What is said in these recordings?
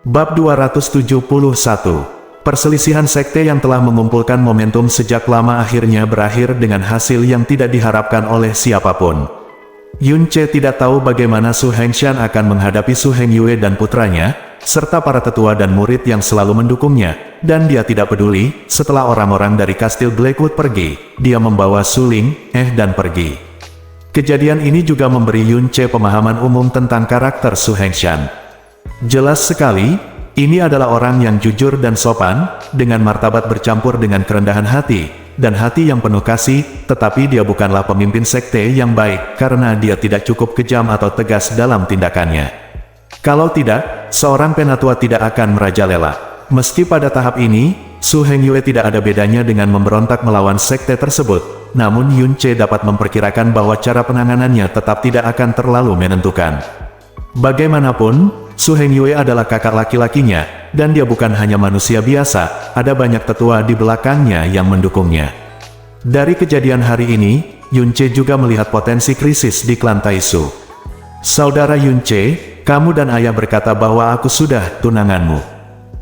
Bab 271. Perselisihan sekte yang telah mengumpulkan momentum sejak lama akhirnya berakhir dengan hasil yang tidak diharapkan oleh siapapun. Yun Ce tidak tahu bagaimana Su Hengshan akan menghadapi Su Hengyue dan putranya, serta para tetua dan murid yang selalu mendukungnya, dan dia tidak peduli. Setelah orang-orang dari Kastil Blackwood pergi, dia membawa Su Ling, dan pergi. Kejadian ini juga memberi Yun Ce pemahaman umum tentang karakter Su Hengshan. Jelas sekali, ini adalah orang yang jujur dan sopan, dengan martabat bercampur dengan kerendahan hati, dan hati yang penuh kasih, tetapi dia bukanlah pemimpin sekte yang baik, karena dia tidak cukup kejam atau tegas dalam tindakannya. Kalau tidak, seorang penatua tidak akan merajalela. Meski pada tahap ini, Su Hengyue tidak ada bedanya dengan memberontak melawan sekte tersebut, namun Yun Ce dapat memperkirakan bahwa cara penanganannya tetap tidak akan terlalu menentukan. Bagaimanapun, Su Hengyue adalah kakak laki-lakinya, dan dia bukan hanya manusia biasa, ada banyak tetua di belakangnya yang mendukungnya. Dari kejadian hari ini, Yun Ce juga melihat potensi krisis di klan Taisu. Saudara Yun Ce, kamu dan ayah berkata bahwa aku sudah tunanganmu.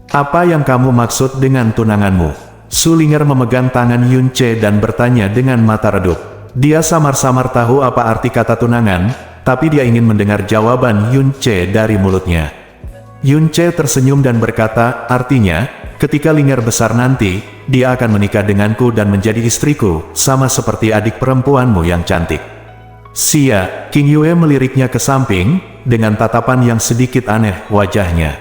Apa yang kamu maksud dengan tunanganmu? Su Linger memegang tangan Yun Ce dan bertanya dengan mata redup. Dia samar-samar tahu apa arti kata tunangan, tapi dia ingin mendengar jawaban Yun Ce dari mulutnya. Yun Ce tersenyum dan berkata, artinya, ketika Linger besar nanti, dia akan menikah denganku dan menjadi istriku, sama seperti adik perempuanmu yang cantik. Sia, King Yue meliriknya ke samping, dengan tatapan yang sedikit aneh wajahnya.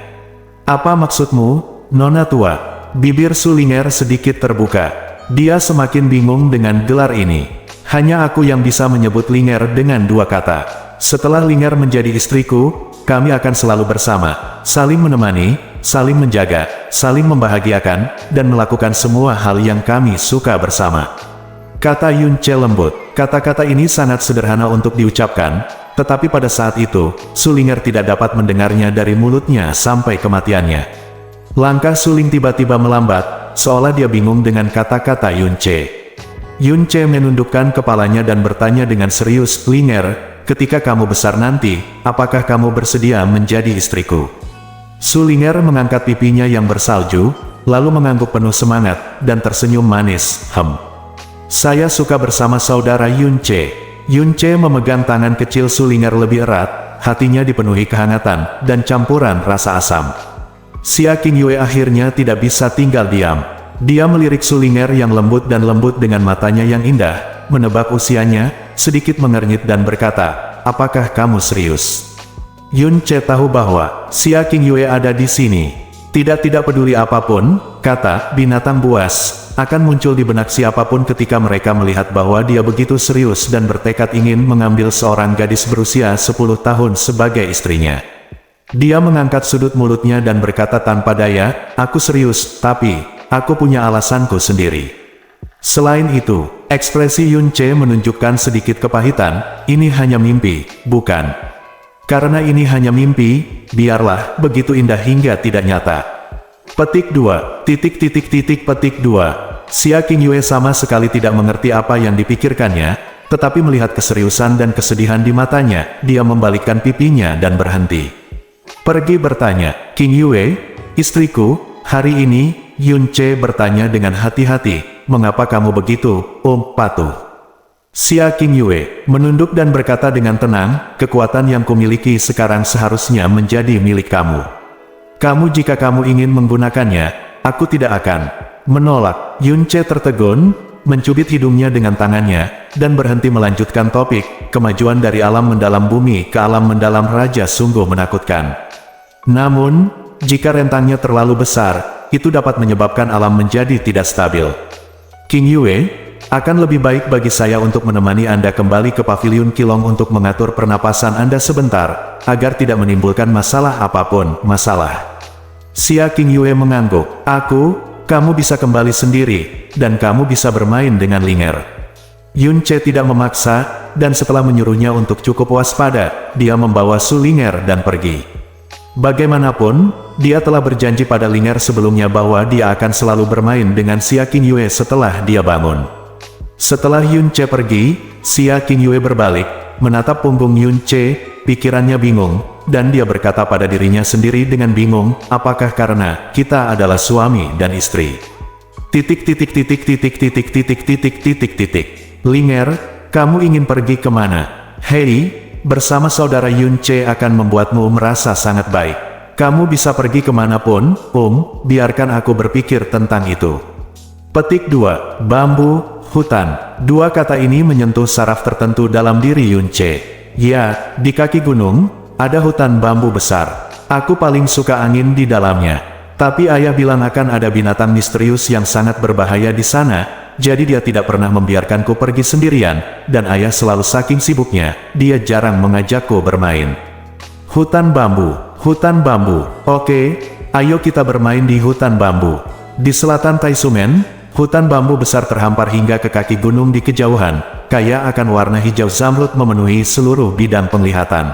Apa maksudmu, Nona tua? Bibir Su Linger sedikit terbuka. Dia semakin bingung dengan gelar ini. Hanya aku yang bisa menyebut Linger dengan dua kata. Setelah Linger menjadi istriku, kami akan selalu bersama, saling menemani, saling menjaga, saling membahagiakan, dan melakukan semua hal yang kami suka bersama. Kata Yun Ce lembut. Kata-kata ini sangat sederhana untuk diucapkan, tetapi pada saat itu, Su Linger tidak dapat mendengarnya dari mulutnya sampai kematiannya. Langkah Su Ling tiba-tiba melambat, seolah dia bingung dengan kata-kata Yun Ce. Yun Ce menundukkan kepalanya dan bertanya dengan serius, Linger, ketika kamu besar nanti, apakah kamu bersedia menjadi istriku? Su Linger mengangkat pipinya yang bersalju, lalu mengangguk penuh semangat, dan tersenyum manis, Saya suka bersama saudara Yun Ce. Yun Ce memegang tangan kecil Su Linger lebih erat, hatinya dipenuhi kehangatan, dan campuran rasa asam. Sia King Yue akhirnya tidak bisa tinggal diam. Dia melirik Su Linger yang lembut dan lembut dengan matanya yang indah, menebak usianya, sedikit mengernyit dan berkata, apakah kamu serius? Yun Ce tahu bahwa Sia King Yue ada di sini. Tidak peduli apapun, kata binatang buas, akan muncul di benak siapapun ketika mereka melihat bahwa dia begitu serius dan bertekad ingin mengambil seorang gadis berusia 10 tahun sebagai istrinya. Dia mengangkat sudut mulutnya dan berkata tanpa daya, aku serius, tapi aku punya alasanku sendiri. Selain itu, ekspresi Yun Ce menunjukkan sedikit kepahitan, ini hanya mimpi, bukan? Karena ini hanya mimpi, biarlah begitu indah hingga tidak nyata. Petik 2, petik 2. Sia King Yue sama sekali tidak mengerti apa yang dipikirkannya, tetapi melihat keseriusan dan kesedihan di matanya, dia membalikkan pipinya dan berhenti. Pergi bertanya, King Yue, istriku, hari ini, Yun Ce bertanya dengan hati-hati. Mengapa kamu begitu, patuh? Sia King Yue menunduk dan berkata dengan tenang, kekuatan yang kumiliki sekarang seharusnya menjadi milik kamu. Jika kamu ingin menggunakannya, aku tidak akan menolak. Yun Ce tertegun, mencubit hidungnya dengan tangannya, dan berhenti melanjutkan topik, kemajuan dari alam mendalam bumi ke alam mendalam raja sungguh menakutkan. Namun, jika rentangnya terlalu besar, itu dapat menyebabkan alam menjadi tidak stabil. King Yue, akan lebih baik bagi saya untuk menemani Anda kembali ke paviliun Qilong untuk mengatur pernapasan Anda sebentar, agar tidak menimbulkan masalah apapun, Sia King Yue mengangguk, kamu bisa kembali sendiri, dan kamu bisa bermain dengan Linger. Yun Ce tidak memaksa, dan setelah menyuruhnya untuk cukup waspada, dia membawa Su Linger dan pergi. Bagaimanapun, dia telah berjanji pada Linger sebelumnya bahwa dia akan selalu bermain dengan Sia King Yue setelah dia bangun. Setelah Yun Ce pergi, Sia King Yue berbalik, menatap punggung Yun Ce, pikirannya bingung, dan dia berkata pada dirinya sendiri dengan bingung, apakah karena kita adalah suami dan istri? Linger, kamu ingin pergi kemana? Hei, bersama saudara Yunce akan membuatmu merasa sangat baik. Kamu bisa pergi kemanapun, biarkan aku berpikir tentang itu. Petik 2. Bambu, hutan. Dua kata ini menyentuh saraf tertentu dalam diri Yunce. Ya, di kaki gunung, ada hutan bambu besar. Aku paling suka angin di dalamnya. Tapi ayah bilang akan ada binatang misterius yang sangat berbahaya di sana, jadi dia tidak pernah membiarkanku pergi sendirian, dan ayah selalu saking sibuknya, dia jarang mengajakku bermain. Hutan bambu, oke, ayo kita bermain di hutan bambu. Di selatan Taisumen, hutan bambu besar terhampar hingga ke kaki gunung di kejauhan, kaya akan warna hijau zamrud memenuhi seluruh bidang penglihatan.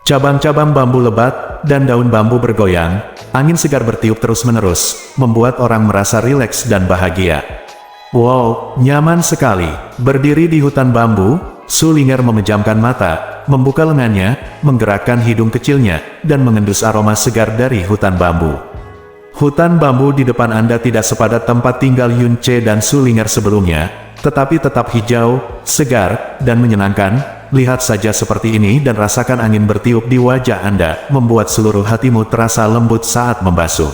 Cabang-cabang bambu lebat, dan daun bambu bergoyang, angin segar bertiup terus-menerus, membuat orang merasa rileks dan bahagia. Wow, nyaman sekali. Berdiri di hutan bambu, Su Linger memejamkan mata, membuka lengannya, menggerakkan hidung kecilnya, dan mengendus aroma segar dari hutan bambu. Hutan bambu di depan Anda tidak sepadat tempat tinggal Yunce dan Su Linger sebelumnya, tetapi tetap hijau, segar, dan menyenangkan. Lihat saja seperti ini dan rasakan angin bertiup di wajah Anda, membuat seluruh hatimu terasa lembut saat membasuh.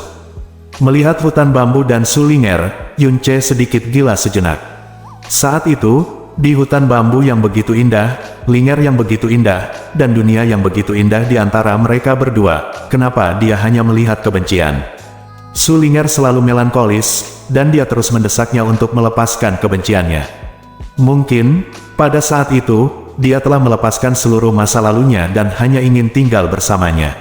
Melihat hutan bambu dan Su Linger, Yunce sedikit gila sejenak. Saat itu, di hutan bambu yang begitu indah, Linger yang begitu indah, dan dunia yang begitu indah di antara mereka berdua, kenapa dia hanya melihat kebencian? Su Linger selalu melankolis, dan dia terus mendesaknya untuk melepaskan kebenciannya. Mungkin, pada saat itu, dia telah melepaskan seluruh masa lalunya dan hanya ingin tinggal bersamanya.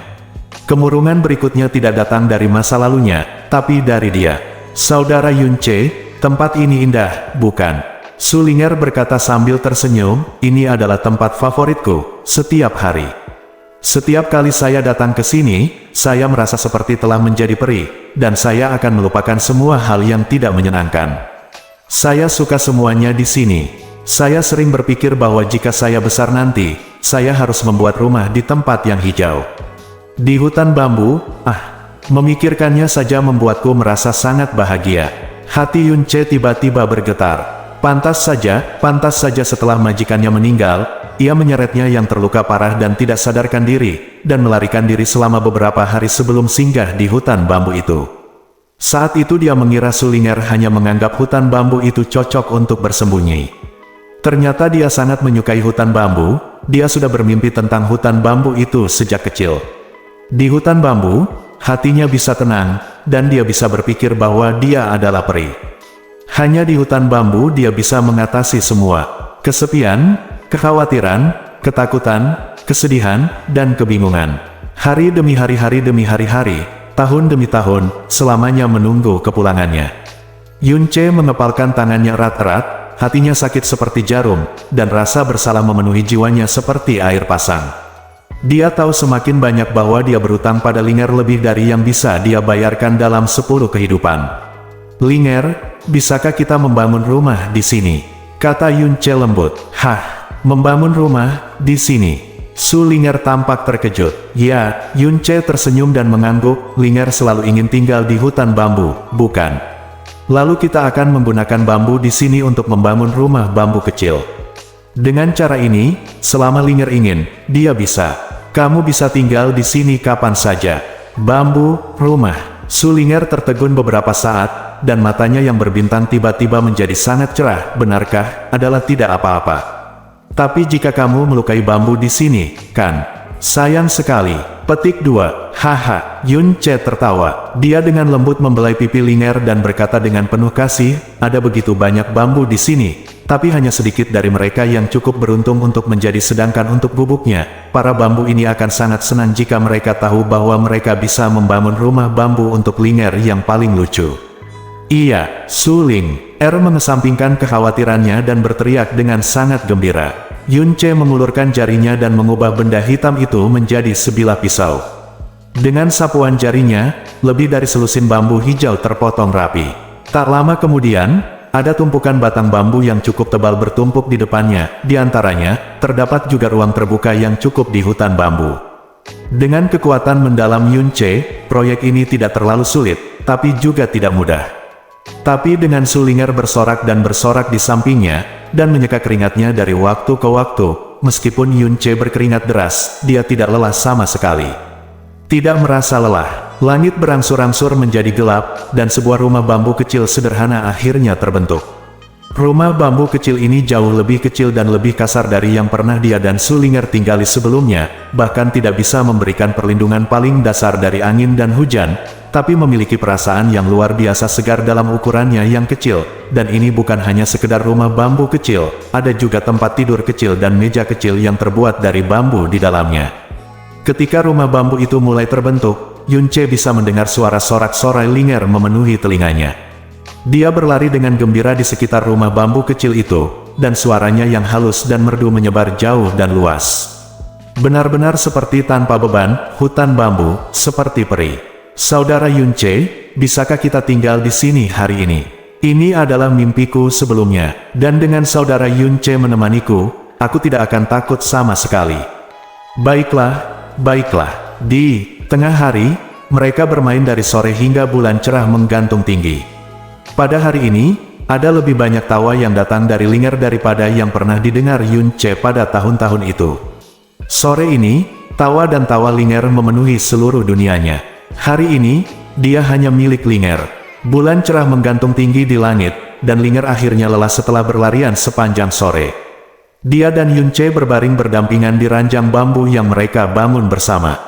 Kemurungan berikutnya tidak datang dari masa lalunya, tapi dari dia. Saudara Yunce, tempat ini indah, bukan? Su Linger berkata sambil tersenyum, ini adalah tempat favoritku, setiap hari. Setiap kali saya datang ke sini, saya merasa seperti telah menjadi peri, dan saya akan melupakan semua hal yang tidak menyenangkan. Saya suka semuanya di sini. Saya sering berpikir bahwa jika saya besar nanti, saya harus membuat rumah di tempat yang hijau. Di hutan bambu, memikirkannya saja membuatku merasa sangat bahagia. Hati Yunce tiba-tiba bergetar. Pantas saja setelah majikannya meninggal, ia menyeretnya yang terluka parah dan tidak sadarkan diri, dan melarikan diri selama beberapa hari sebelum singgah di hutan bambu itu. Saat itu dia mengira Su Linger hanya menganggap hutan bambu itu cocok untuk bersembunyi. Ternyata dia sangat menyukai hutan bambu, dia sudah bermimpi tentang hutan bambu itu sejak kecil. Di hutan bambu, hatinya bisa tenang, dan dia bisa berpikir bahwa dia adalah peri. Hanya di hutan bambu dia bisa mengatasi semua kesepian, kekhawatiran, ketakutan, kesedihan, dan kebingungan. Hari demi hari, tahun demi tahun, selamanya menunggu kepulangannya. Yunce mengepalkan tangannya erat-erat, hatinya sakit seperti jarum, dan rasa bersalah memenuhi jiwanya seperti air pasang. Dia tahu semakin banyak bahwa dia berutang pada Linger lebih dari yang bisa dia bayarkan dalam 10 kehidupan. Linger, bisakah kita membangun rumah di sini? Kata Yunce lembut. Membangun rumah di sini? Su Linger tampak terkejut. Ya, Yunce tersenyum dan mengangguk. Linger selalu ingin tinggal di hutan bambu, bukan? Lalu kita akan menggunakan bambu di sini untuk membangun rumah bambu kecil. Dengan cara ini, selama Linger ingin, dia bisa. Kamu bisa tinggal di sini kapan saja. Bambu, rumah. Su Linger tertegun beberapa saat, dan matanya yang berbintang tiba-tiba menjadi sangat cerah. Benarkah? Adalah tidak apa-apa. Tapi jika kamu melukai bambu di sini, kan? Sayang sekali. Petik 2. Yunce tertawa. Dia dengan lembut membelai pipi Linger dan berkata dengan penuh kasih, ada begitu banyak bambu di sini, tapi hanya sedikit dari mereka yang cukup beruntung untuk menjadi sedangkan untuk bubuknya. Para bambu ini akan sangat senang jika mereka tahu bahwa mereka bisa membangun rumah bambu untuk Linger yang paling lucu. Iya, Su Linger mengesampingkan kekhawatirannya dan berteriak dengan sangat gembira. Yunce mengulurkan jarinya dan mengubah benda hitam itu menjadi sebilah pisau. Dengan sapuan jarinya, lebih dari selusin bambu hijau terpotong rapi. Tak lama kemudian, ada tumpukan batang bambu yang cukup tebal bertumpuk di depannya. Di antaranya, terdapat juga ruang terbuka yang cukup di hutan bambu. Dengan kekuatan mendalam Yun Ce, proyek ini tidak terlalu sulit, tapi juga tidak mudah. Tapi dengan Sulinger bersorak di sampingnya, dan menyeka keringatnya dari waktu ke waktu, meskipun Yun Ce berkeringat deras, dia tidak lelah sama sekali. Tidak merasa lelah, langit berangsur-angsur menjadi gelap, dan sebuah rumah bambu kecil sederhana akhirnya terbentuk. Rumah bambu kecil ini jauh lebih kecil dan lebih kasar dari yang pernah dia dan Sulinger tinggali sebelumnya, bahkan tidak bisa memberikan perlindungan paling dasar dari angin dan hujan, tapi memiliki perasaan yang luar biasa segar dalam ukurannya yang kecil, dan ini bukan hanya sekedar rumah bambu kecil, ada juga tempat tidur kecil dan meja kecil yang terbuat dari bambu di dalamnya. Ketika rumah bambu itu mulai terbentuk, Yun Ce bisa mendengar suara sorak-sorai Linger memenuhi telinganya. Dia berlari dengan gembira di sekitar rumah bambu kecil itu, dan suaranya yang halus dan merdu menyebar jauh dan luas. Benar-benar seperti tanpa beban, hutan bambu, seperti peri. Saudara Yun Ce, bisakah kita tinggal di sini hari ini? Ini adalah mimpiku sebelumnya, dan dengan saudara Yun Ce menemaniku, aku tidak akan takut sama sekali. Baiklah, baiklah. Di tengah hari, mereka bermain dari sore hingga bulan cerah menggantung tinggi. Pada hari ini, ada lebih banyak tawa yang datang dari Linger daripada yang pernah didengar Yun Ce pada tahun-tahun itu. Sore ini, tawa dan tawa Linger memenuhi seluruh dunianya. Hari ini, dia hanya milik Linger. Bulan cerah menggantung tinggi di langit, dan Linger akhirnya lelah setelah berlarian sepanjang sore. Dia dan Yun Ce berbaring berdampingan di ranjang bambu yang mereka bangun bersama.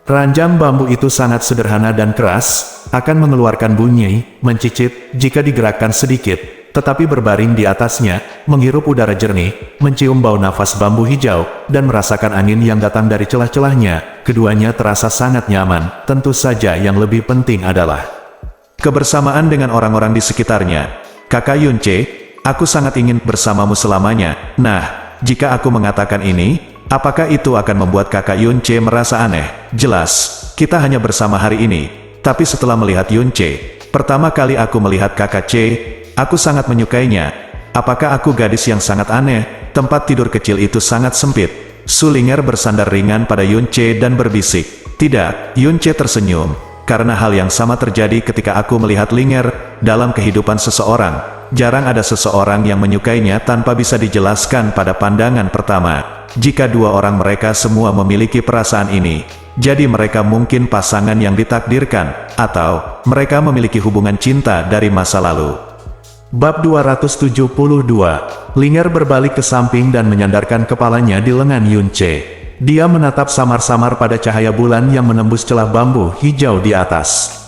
Ranjang bambu itu sangat sederhana dan keras, akan mengeluarkan bunyi, mencicit, jika digerakkan sedikit, tetapi berbaring di atasnya, menghirup udara jernih, mencium bau nafas bambu hijau, dan merasakan angin yang datang dari celah-celahnya, keduanya terasa sangat nyaman. Tentu saja yang lebih penting adalah kebersamaan dengan orang-orang di sekitarnya. Kakak Yun Ce, aku sangat ingin bersamamu selamanya. Nah, jika aku mengatakan ini, apakah itu akan membuat kakak Yun Ce merasa aneh? Jelas, kita hanya bersama hari ini. Tapi setelah melihat Yun Ce, pertama kali aku melihat kakak Ce, aku sangat menyukainya. Apakah aku gadis yang sangat aneh? Tempat tidur kecil itu sangat sempit. Sulinger bersandar ringan pada Yun Ce dan berbisik. Tidak, Yun Ce tersenyum. Karena hal yang sama terjadi ketika aku melihat Linger dalam kehidupan seseorang. Jarang ada seseorang yang menyukainya tanpa bisa dijelaskan pada pandangan pertama. Jika dua orang mereka semua memiliki perasaan ini, jadi mereka mungkin pasangan yang ditakdirkan, atau mereka memiliki hubungan cinta dari masa lalu. Bab 272, Linger berbalik ke samping dan menyandarkan kepalanya di lengan Yun Ce. Dia menatap samar-samar pada cahaya bulan yang menembus celah bambu hijau di atas.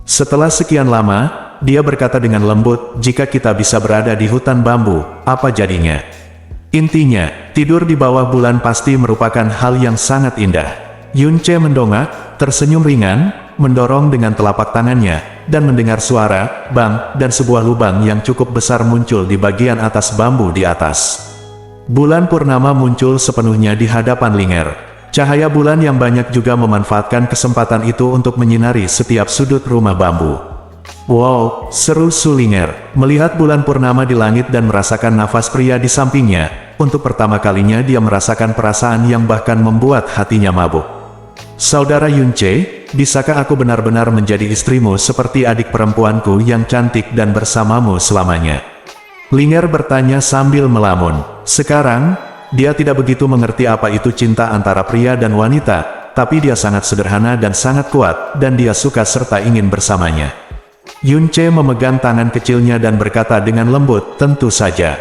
Setelah sekian lama, dia berkata dengan lembut, jika kita bisa berada di hutan bambu, apa jadinya? Intinya, tidur di bawah bulan pasti merupakan hal yang sangat indah. Yun Ce mendongak, tersenyum ringan, mendorong dengan telapak tangannya, dan mendengar suara, bang, dan sebuah lubang yang cukup besar muncul di bagian atas bambu di atas. Bulan purnama muncul sepenuhnya di hadapan Linger. Cahaya bulan yang banyak juga memanfaatkan kesempatan itu untuk menyinari setiap sudut rumah bambu. Wow, seru Sulinger, melihat bulan purnama di langit dan merasakan nafas pria di sampingnya. Untuk pertama kalinya dia merasakan perasaan yang bahkan membuat hatinya mabuk. Saudara Yun Ce, bisakah aku benar-benar menjadi istrimu seperti adik perempuanku yang cantik dan bersamamu selamanya? Linger bertanya sambil melamun. Sekarang, dia tidak begitu mengerti apa itu cinta antara pria dan wanita, tapi dia sangat sederhana dan sangat kuat, dan dia suka serta ingin bersamanya. Yun Ce memegang tangan kecilnya dan berkata dengan lembut, tentu saja.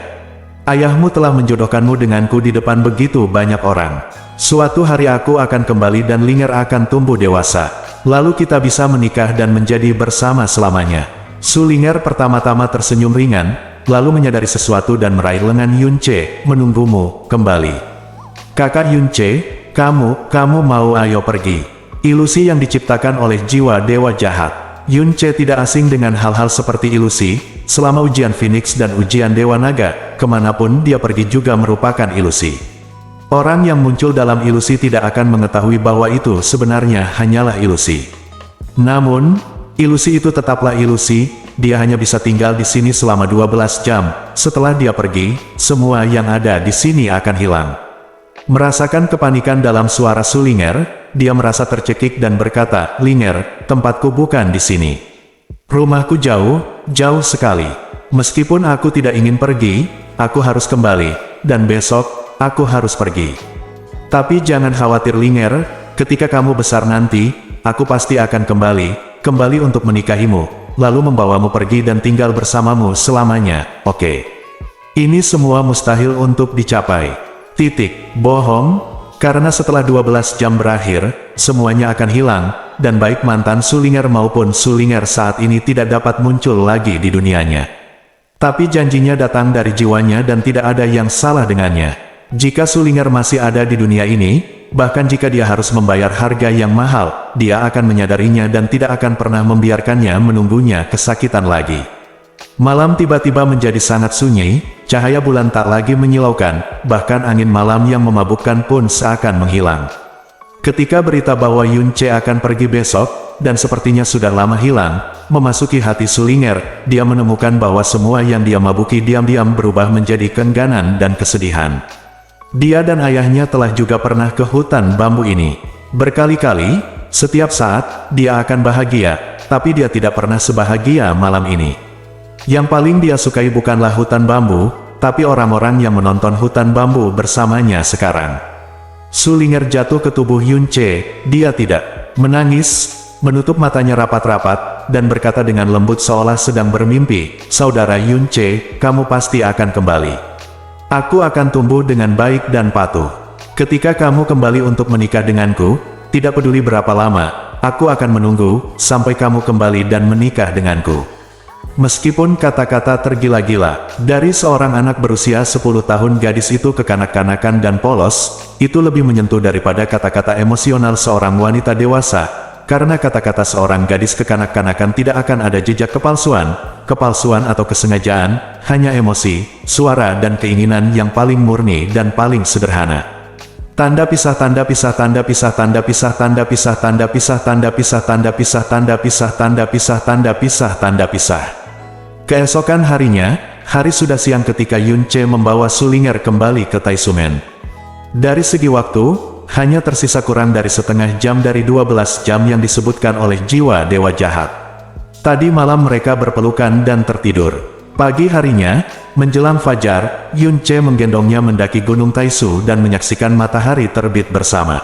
Ayahmu telah menjodohkanmu denganku di depan begitu banyak orang. Suatu hari aku akan kembali dan Linger akan tumbuh dewasa. Lalu kita bisa menikah dan menjadi bersama selamanya. Sulinger pertama-tama tersenyum ringan, lalu menyadari sesuatu dan meraih lengan Yun Ce, menunggumu kembali. Kakak Yun Ce, kamu mau ayo pergi. Ilusi yang diciptakan oleh jiwa dewa jahat. Yun Ce tidak asing dengan hal-hal seperti ilusi, selama ujian Phoenix dan ujian Dewa Naga, kemanapun dia pergi juga merupakan ilusi. Orang yang muncul dalam ilusi tidak akan mengetahui bahwa itu sebenarnya hanyalah ilusi. Namun, ilusi itu tetaplah ilusi, dia hanya bisa tinggal di sini selama 12 jam, setelah dia pergi, semua yang ada di sini akan hilang. Merasakan kepanikan dalam suara Sulinger, dia merasa tercekik dan berkata, "Linger, tempatku bukan di sini. Rumahku jauh, jauh sekali. Meskipun aku tidak ingin pergi, aku harus kembali, dan besok, aku harus pergi. Tapi jangan khawatir Linger, ketika kamu besar nanti, aku pasti akan kembali untuk menikahimu, lalu membawamu pergi dan tinggal bersamamu selamanya, oke? Ini semua mustahil untuk dicapai. Bohong, karena setelah 12 jam berakhir, semuanya akan hilang, dan baik mantan Sulinger maupun Sulinger saat ini tidak dapat muncul lagi di dunianya. Tapi janjinya datang dari jiwanya dan tidak ada yang salah dengannya. Jika Sulinger masih ada di dunia ini, bahkan jika dia harus membayar harga yang mahal, dia akan menyadarinya dan tidak akan pernah membiarkannya menunggunya kesakitan lagi. Malam tiba-tiba menjadi sangat sunyi, cahaya bulan tak lagi menyilaukan, bahkan angin malam yang memabukkan pun seakan menghilang. Ketika berita bahwa Yunce akan pergi besok, dan sepertinya sudah lama hilang, memasuki hati Sulinger, dia menemukan bahwa semua yang dia mabuki diam-diam berubah menjadi keengganan dan kesedihan. Dia dan ayahnya telah juga pernah ke hutan bambu ini. Berkali-kali, setiap saat, dia akan bahagia, tapi dia tidak pernah sebahagia malam ini. Yang paling dia sukai bukanlah hutan bambu, tapi orang-orang yang menonton hutan bambu bersamanya sekarang. Sulinger jatuh ke tubuh Yunce, dia tidak menangis, menutup matanya rapat-rapat, dan berkata dengan lembut seolah sedang bermimpi, "Saudara Yunce, kamu pasti akan kembali. Aku akan tumbuh dengan baik dan patuh. Ketika kamu kembali untuk menikah denganku, tidak peduli berapa lama, aku akan menunggu, sampai kamu kembali dan menikah denganku." Meskipun kata-kata tergila-gila dari seorang anak berusia 10 tahun gadis itu kekanak-kanakan dan polos, itu lebih menyentuh daripada kata-kata emosional seorang wanita dewasa, karena kata-kata seorang gadis kekanak-kanakan tidak akan ada jejak kepalsuan atau kesengajaan, hanya emosi, suara dan keinginan yang paling murni dan paling sederhana. Tanda pisah, tanda pisah, tanda pisah, tanda pisah, tanda pisah, tanda pisah, tanda pisah, tanda pisah, tanda pisah, tanda pisah, tanda pisah, tanda pisah. Keesokan harinya, hari sudah siang ketika Yunce membawa Sulinger kembali ke Taisumen. Dari segi waktu, hanya tersisa kurang dari setengah jam dari 12 jam yang disebutkan oleh jiwa dewa jahat. Tadi malam mereka berpelukan dan tertidur. Pagi harinya, menjelang fajar, Yunce menggendongnya mendaki Gunung Taisu dan menyaksikan matahari terbit bersama.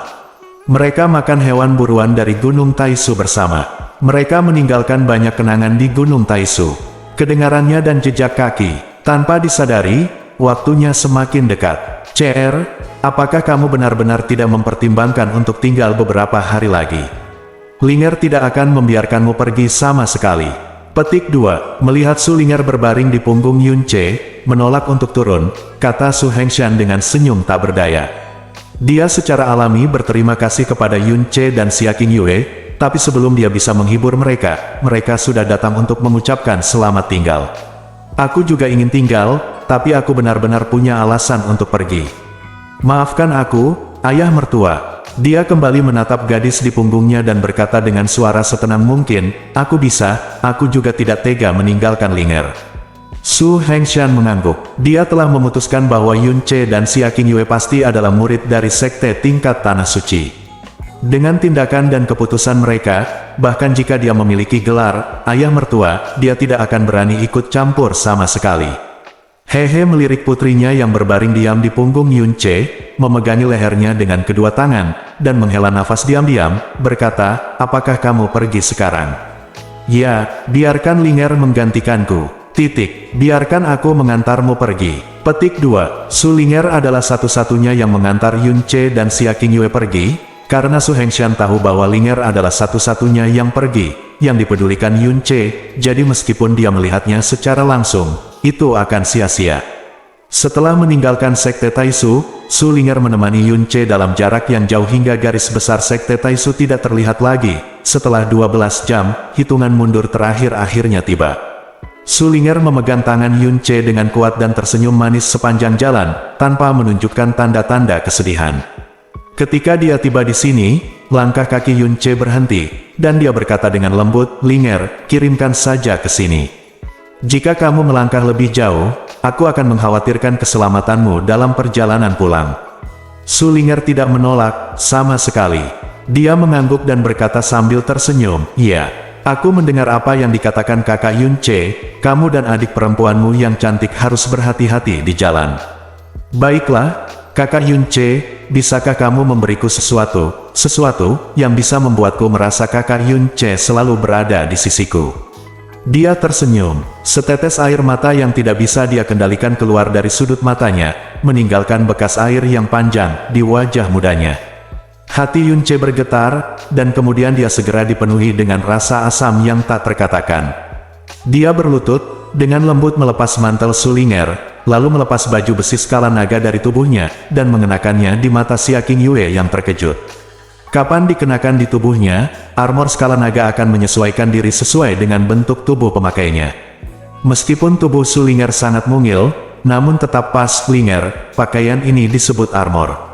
Mereka makan hewan buruan dari Gunung Taisu bersama. Mereka meninggalkan banyak kenangan di Gunung Taisu. Kedengarannya dan jejak kaki, tanpa disadari, waktunya semakin dekat. "CR, apakah kamu benar-benar tidak mempertimbangkan untuk tinggal beberapa hari lagi? Linger tidak akan membiarkanmu pergi sama sekali." Petik 2. Melihat Sulinger berbaring di punggung Yunce, menolak untuk turun, kata Su Hengshan dengan senyum tak berdaya. Dia secara alami berterima kasih kepada Yunce dan Xia Qingyue, tapi sebelum dia bisa menghibur mereka, mereka sudah datang untuk mengucapkan selamat tinggal. "Aku juga ingin tinggal, tapi aku benar-benar punya alasan untuk pergi. Maafkan aku, ayah mertua." Dia kembali menatap gadis di punggungnya dan berkata dengan suara setenang mungkin, aku juga tidak tega meninggalkan Linger." Su Hengshan mengangguk. Dia telah memutuskan bahwa Yunce dan Xia Qingyue pasti adalah murid dari sekte tingkat Tanah Suci. Dengan tindakan dan keputusan mereka, bahkan jika dia memiliki gelar ayah mertua, dia tidak akan berani ikut campur sama sekali. Hehe melirik putrinya yang berbaring diam di punggung Yunce, memegangi lehernya dengan kedua tangan, dan menghela nafas diam-diam, berkata, "Apakah kamu pergi sekarang?" "Ya, biarkan Linger menggantikanku. Biarkan aku mengantarmu pergi." Petik 2. Sulinger adalah satu-satunya yang mengantar Yunce dan Xia Qingyue pergi, karena Su Hengshan tahu bahwa Linger adalah satu-satunya yang pergi, yang dipedulikan Yunce, jadi meskipun dia melihatnya secara langsung, itu akan sia-sia. Setelah meninggalkan Sekte Taisu, Sulinger menemani Yunce dalam jarak yang jauh hingga garis besar Sekte Taisu tidak terlihat lagi. Setelah 12 jam, hitungan mundur terakhir akhirnya tiba. Sulinger memegang tangan Yunce dengan kuat dan tersenyum manis sepanjang jalan, tanpa menunjukkan tanda-tanda kesedihan. Ketika dia tiba di sini, langkah kaki Yunce berhenti, dan dia berkata dengan lembut, "Linger, kirimkan saja ke sini. Jika kamu melangkah lebih jauh, aku akan mengkhawatirkan keselamatanmu dalam perjalanan pulang." Sulinger tidak menolak, sama sekali. Dia mengangguk dan berkata sambil tersenyum, "Iya, aku mendengar apa yang dikatakan kakak Yunce, kamu dan adik perempuanmu yang cantik harus berhati-hati di jalan." "Baiklah, kakak Yunce, bisakah kamu memberiku sesuatu yang bisa membuatku merasa kakak Yunce selalu berada di sisiku?" Dia tersenyum, setetes air mata yang tidak bisa dia kendalikan keluar dari sudut matanya, meninggalkan bekas air yang panjang di wajah mudanya. Hati Yunce bergetar, dan kemudian dia segera dipenuhi dengan rasa asam yang tak terkatakan. Dia berlutut, dengan lembut melepas mantel Sulinger, lalu melepas baju besi skala naga dari tubuhnya, dan mengenakannya di mata Xia Qingyue yang terkejut. Kapan dikenakan di tubuhnya, armor skala naga akan menyesuaikan diri sesuai dengan bentuk tubuh pemakainya. Meskipun tubuh Sulinger sangat mungil, namun tetap pas Linger, pakaian ini disebut armor.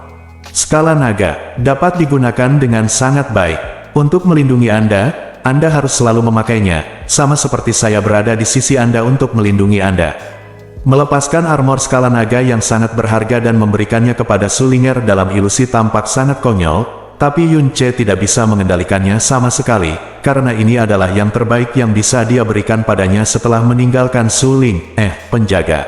Skala naga dapat digunakan dengan sangat baik. Untuk melindungi Anda harus selalu memakainya, sama seperti saya berada di sisi Anda untuk melindungi Anda. Melepaskan armor skala naga yang sangat berharga dan memberikannya kepada Sulinger dalam ilusi tampak sangat konyol, tapi Yunce tidak bisa mengendalikannya sama sekali, karena ini adalah yang terbaik yang bisa dia berikan padanya setelah meninggalkan penjaga.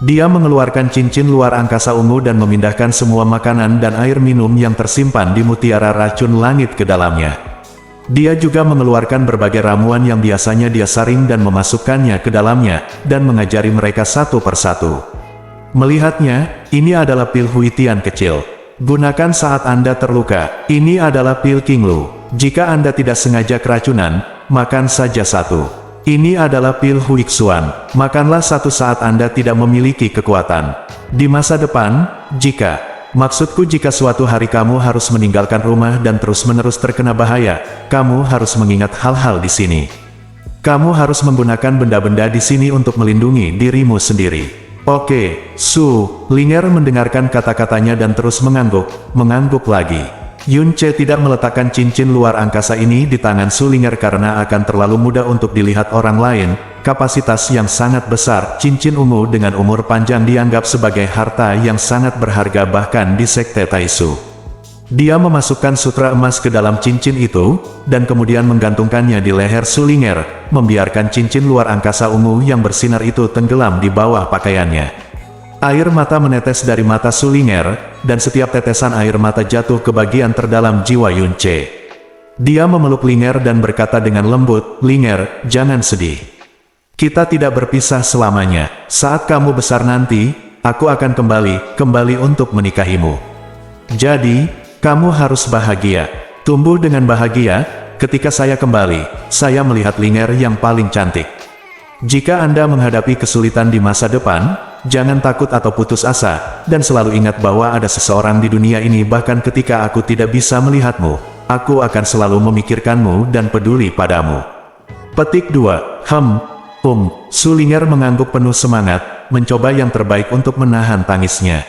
Dia mengeluarkan cincin luar angkasa ungu dan memindahkan semua makanan dan air minum yang tersimpan di mutiara racun langit ke dalamnya. Dia juga mengeluarkan berbagai ramuan yang biasanya dia saring dan memasukkannya ke dalamnya, dan mengajari mereka satu persatu. Melihatnya, ini adalah pil Huitian kecil. Gunakan saat Anda terluka. Ini adalah pil Qinglu. Jika Anda tidak sengaja keracunan, makan saja satu. Ini adalah pil Huixuan. Makanlah satu saat Anda tidak memiliki kekuatan. Di masa depan, maksudku jika suatu hari kamu harus meninggalkan rumah dan terus-menerus terkena bahaya, kamu harus mengingat hal-hal di sini. Kamu harus menggunakan benda-benda di sini untuk melindungi dirimu sendiri. Oke, Linger mendengarkan kata-katanya dan terus mengangguk lagi. Yunce tidak meletakkan cincin luar angkasa ini di tangan Sulinger karena akan terlalu mudah untuk dilihat orang lain. Kapasitas yang sangat besar, cincin ungu dengan umur panjang dianggap sebagai harta yang sangat berharga bahkan di sekte Taisu. Dia memasukkan sutra emas ke dalam cincin itu, dan kemudian menggantungkannya di leher Sulinger, membiarkan cincin luar angkasa ungu yang bersinar itu tenggelam di bawah pakaiannya. Air mata menetes dari mata Sulinger, dan setiap tetesan air mata jatuh ke bagian terdalam jiwa Yunce. Dia memeluk Linger dan berkata dengan lembut, "Linger, jangan sedih. Kita tidak berpisah selamanya. Saat kamu besar nanti, aku akan kembali untuk menikahimu. Jadi, kamu harus bahagia. Tumbuh dengan bahagia. Ketika saya kembali, saya melihat Linger yang paling cantik. Jika Anda menghadapi kesulitan di masa depan, jangan takut atau putus asa, dan selalu ingat bahwa ada seseorang di dunia ini bahkan ketika aku tidak bisa melihatmu, aku akan selalu memikirkanmu dan peduli padamu." Petik 2. Sulinger mengangguk penuh semangat, mencoba yang terbaik untuk menahan tangisnya.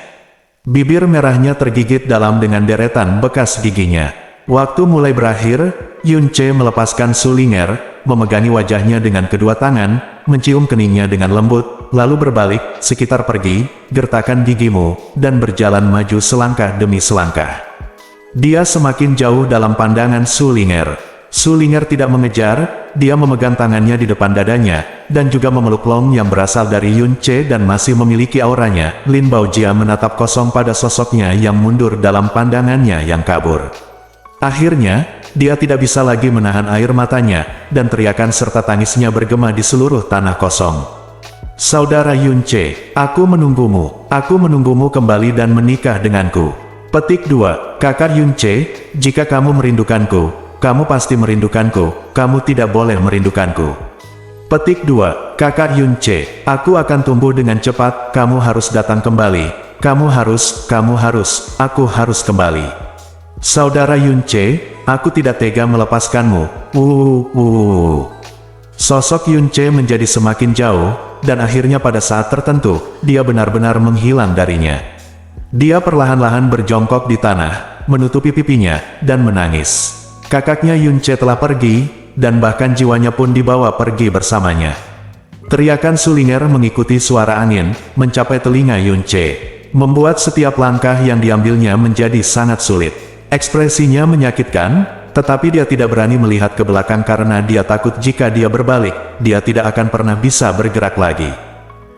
Bibir merahnya tergigit dalam dengan deretan bekas giginya. Waktu mulai berakhir, Yunce melepaskan Sulinger, memegangi wajahnya dengan kedua tangan, mencium keningnya dengan lembut, lalu berbalik, sekitar pergi, gertakkan gigimu, dan berjalan maju selangkah demi selangkah. Dia semakin jauh dalam pandangan Sulinger. Sulinger tidak mengejar, dia memegang tangannya di depan dadanya, dan juga memeluk Long yang berasal dari Yunce dan masih memiliki auranya. Lin Baojia menatap kosong pada sosoknya yang mundur dalam pandangannya yang kabur. Akhirnya, dia tidak bisa lagi menahan air matanya, dan teriakan serta tangisnya bergema di seluruh tanah kosong. "Saudara Yunce, aku menunggumu kembali dan menikah denganku." Petik 2. Kakak Yunce, jika kamu merindukanku, kamu pasti merindukanku, kamu tidak boleh merindukanku. Petik 2. Kakak Yunce, aku akan tumbuh dengan cepat, kamu harus datang kembali, aku harus kembali. Saudara Yunce, aku tidak tega melepaskanmu. Sosok Yunce menjadi semakin jauh, dan akhirnya pada saat tertentu, dia benar-benar menghilang darinya. Dia perlahan-lahan berjongkok di tanah, menutupi pipinya, dan menangis. Kakaknya Yunce telah pergi, dan bahkan jiwanya pun dibawa pergi bersamanya. Teriakan Sulinger mengikuti suara angin, mencapai telinga Yunce, membuat setiap langkah yang diambilnya menjadi sangat sulit. Ekspresinya menyakitkan, tetapi dia tidak berani melihat ke belakang karena dia takut jika dia berbalik, dia tidak akan pernah bisa bergerak lagi.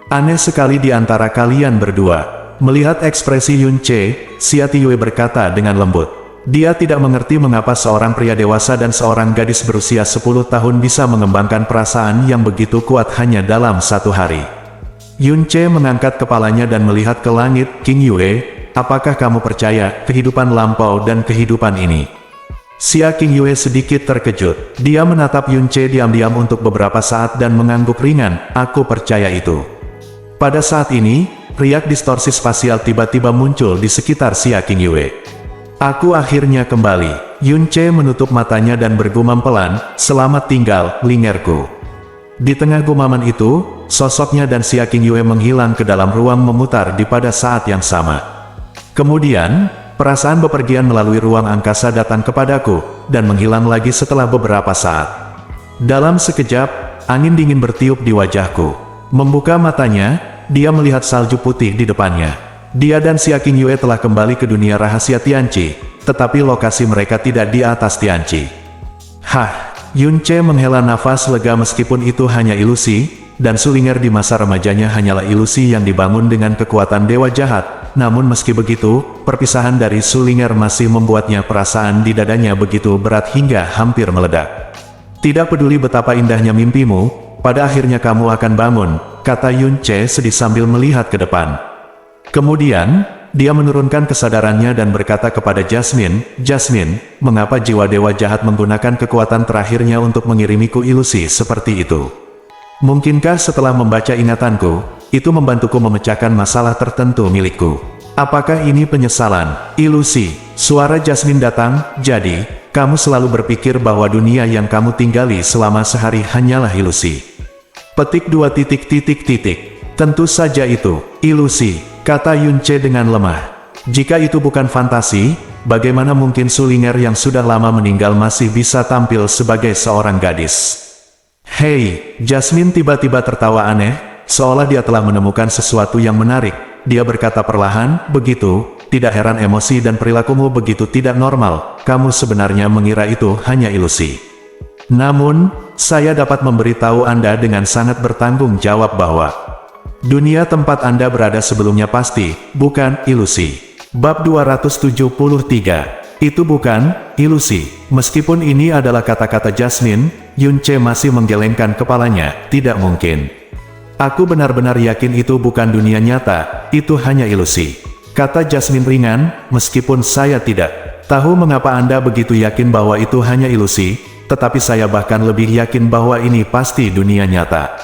Aneh sekali di antara kalian berdua. Melihat ekspresi Yun Che, Xia Tiyue berkata dengan lembut. Dia tidak mengerti mengapa seorang pria dewasa dan seorang gadis berusia 10 tahun bisa mengembangkan perasaan yang begitu kuat hanya dalam satu hari. Yun Che mengangkat kepalanya dan melihat ke langit. King Yue, apakah kamu percaya kehidupan lampau dan kehidupan ini? Xia King Yue sedikit terkejut. Dia menatap Yun Che diam-diam untuk beberapa saat dan mengangguk ringan. Aku percaya itu. Pada saat ini, riak distorsi spasial tiba-tiba muncul di sekitar Xia King Yue. Aku akhirnya kembali. Yun Che menutup matanya dan bergumam pelan, selamat tinggal, lingerku. Di tengah gumaman itu, sosoknya dan Xia King Yue menghilang ke dalam ruang memutar di pada saat yang sama. Kemudian, perasaan bepergian melalui ruang angkasa datang kepadaku, dan menghilang lagi setelah beberapa saat. Dalam sekejap, angin dingin bertiup di wajahku. Membuka matanya, dia melihat salju putih di depannya. Dia dan Xia King Yue telah kembali ke dunia rahasia Tianqi, tetapi lokasi mereka tidak di atas Tianqi. Hah, Yun Che menghela nafas lega meskipun itu hanya ilusi, dan Sulinger di masa remajanya hanyalah ilusi yang dibangun dengan kekuatan dewa jahat. Namun meski begitu, perpisahan dari Sulinger masih membuatnya perasaan di dadanya begitu berat hingga hampir meledak. Tidak peduli betapa indahnya mimpimu, pada akhirnya kamu akan bangun, kata Yun Che sedih sambil melihat ke depan. Kemudian, dia menurunkan kesadarannya dan berkata kepada Jasmine, Jasmine, mengapa jiwa dewa jahat menggunakan kekuatan terakhirnya untuk mengirimiku ilusi seperti itu? Mungkinkah setelah membaca ingatanku, itu membantuku memecahkan masalah tertentu milikku? Apakah ini penyesalan, ilusi? Suara Jasmine datang, jadi, kamu selalu berpikir bahwa dunia yang kamu tinggali selama sehari hanyalah ilusi. Petik 2 titik titik titik. Tentu saja itu, ilusi, kata Yun Che dengan lemah. Jika itu bukan fantasi, bagaimana mungkin Sulinger yang sudah lama meninggal masih bisa tampil sebagai seorang gadis? Hei, Jasmine tiba-tiba tertawa aneh, seolah dia telah menemukan sesuatu yang menarik. Dia berkata perlahan, begitu, tidak heran emosi dan perilakumu begitu tidak normal, kamu sebenarnya mengira itu hanya ilusi. Namun, saya dapat memberitahu Anda dengan sangat bertanggung jawab bahwa dunia tempat Anda berada sebelumnya pasti, bukan ilusi. Bab 273. Itu bukan ilusi. Meskipun ini adalah kata-kata Jasmine, Yun Che masih menggelengkan kepalanya, tidak mungkin. Aku benar-benar yakin itu bukan dunia nyata, itu hanya ilusi. Kata Jasmine ringan, meskipun saya tidak tahu mengapa Anda begitu yakin bahwa itu hanya ilusi, tetapi saya bahkan lebih yakin bahwa ini pasti dunia nyata.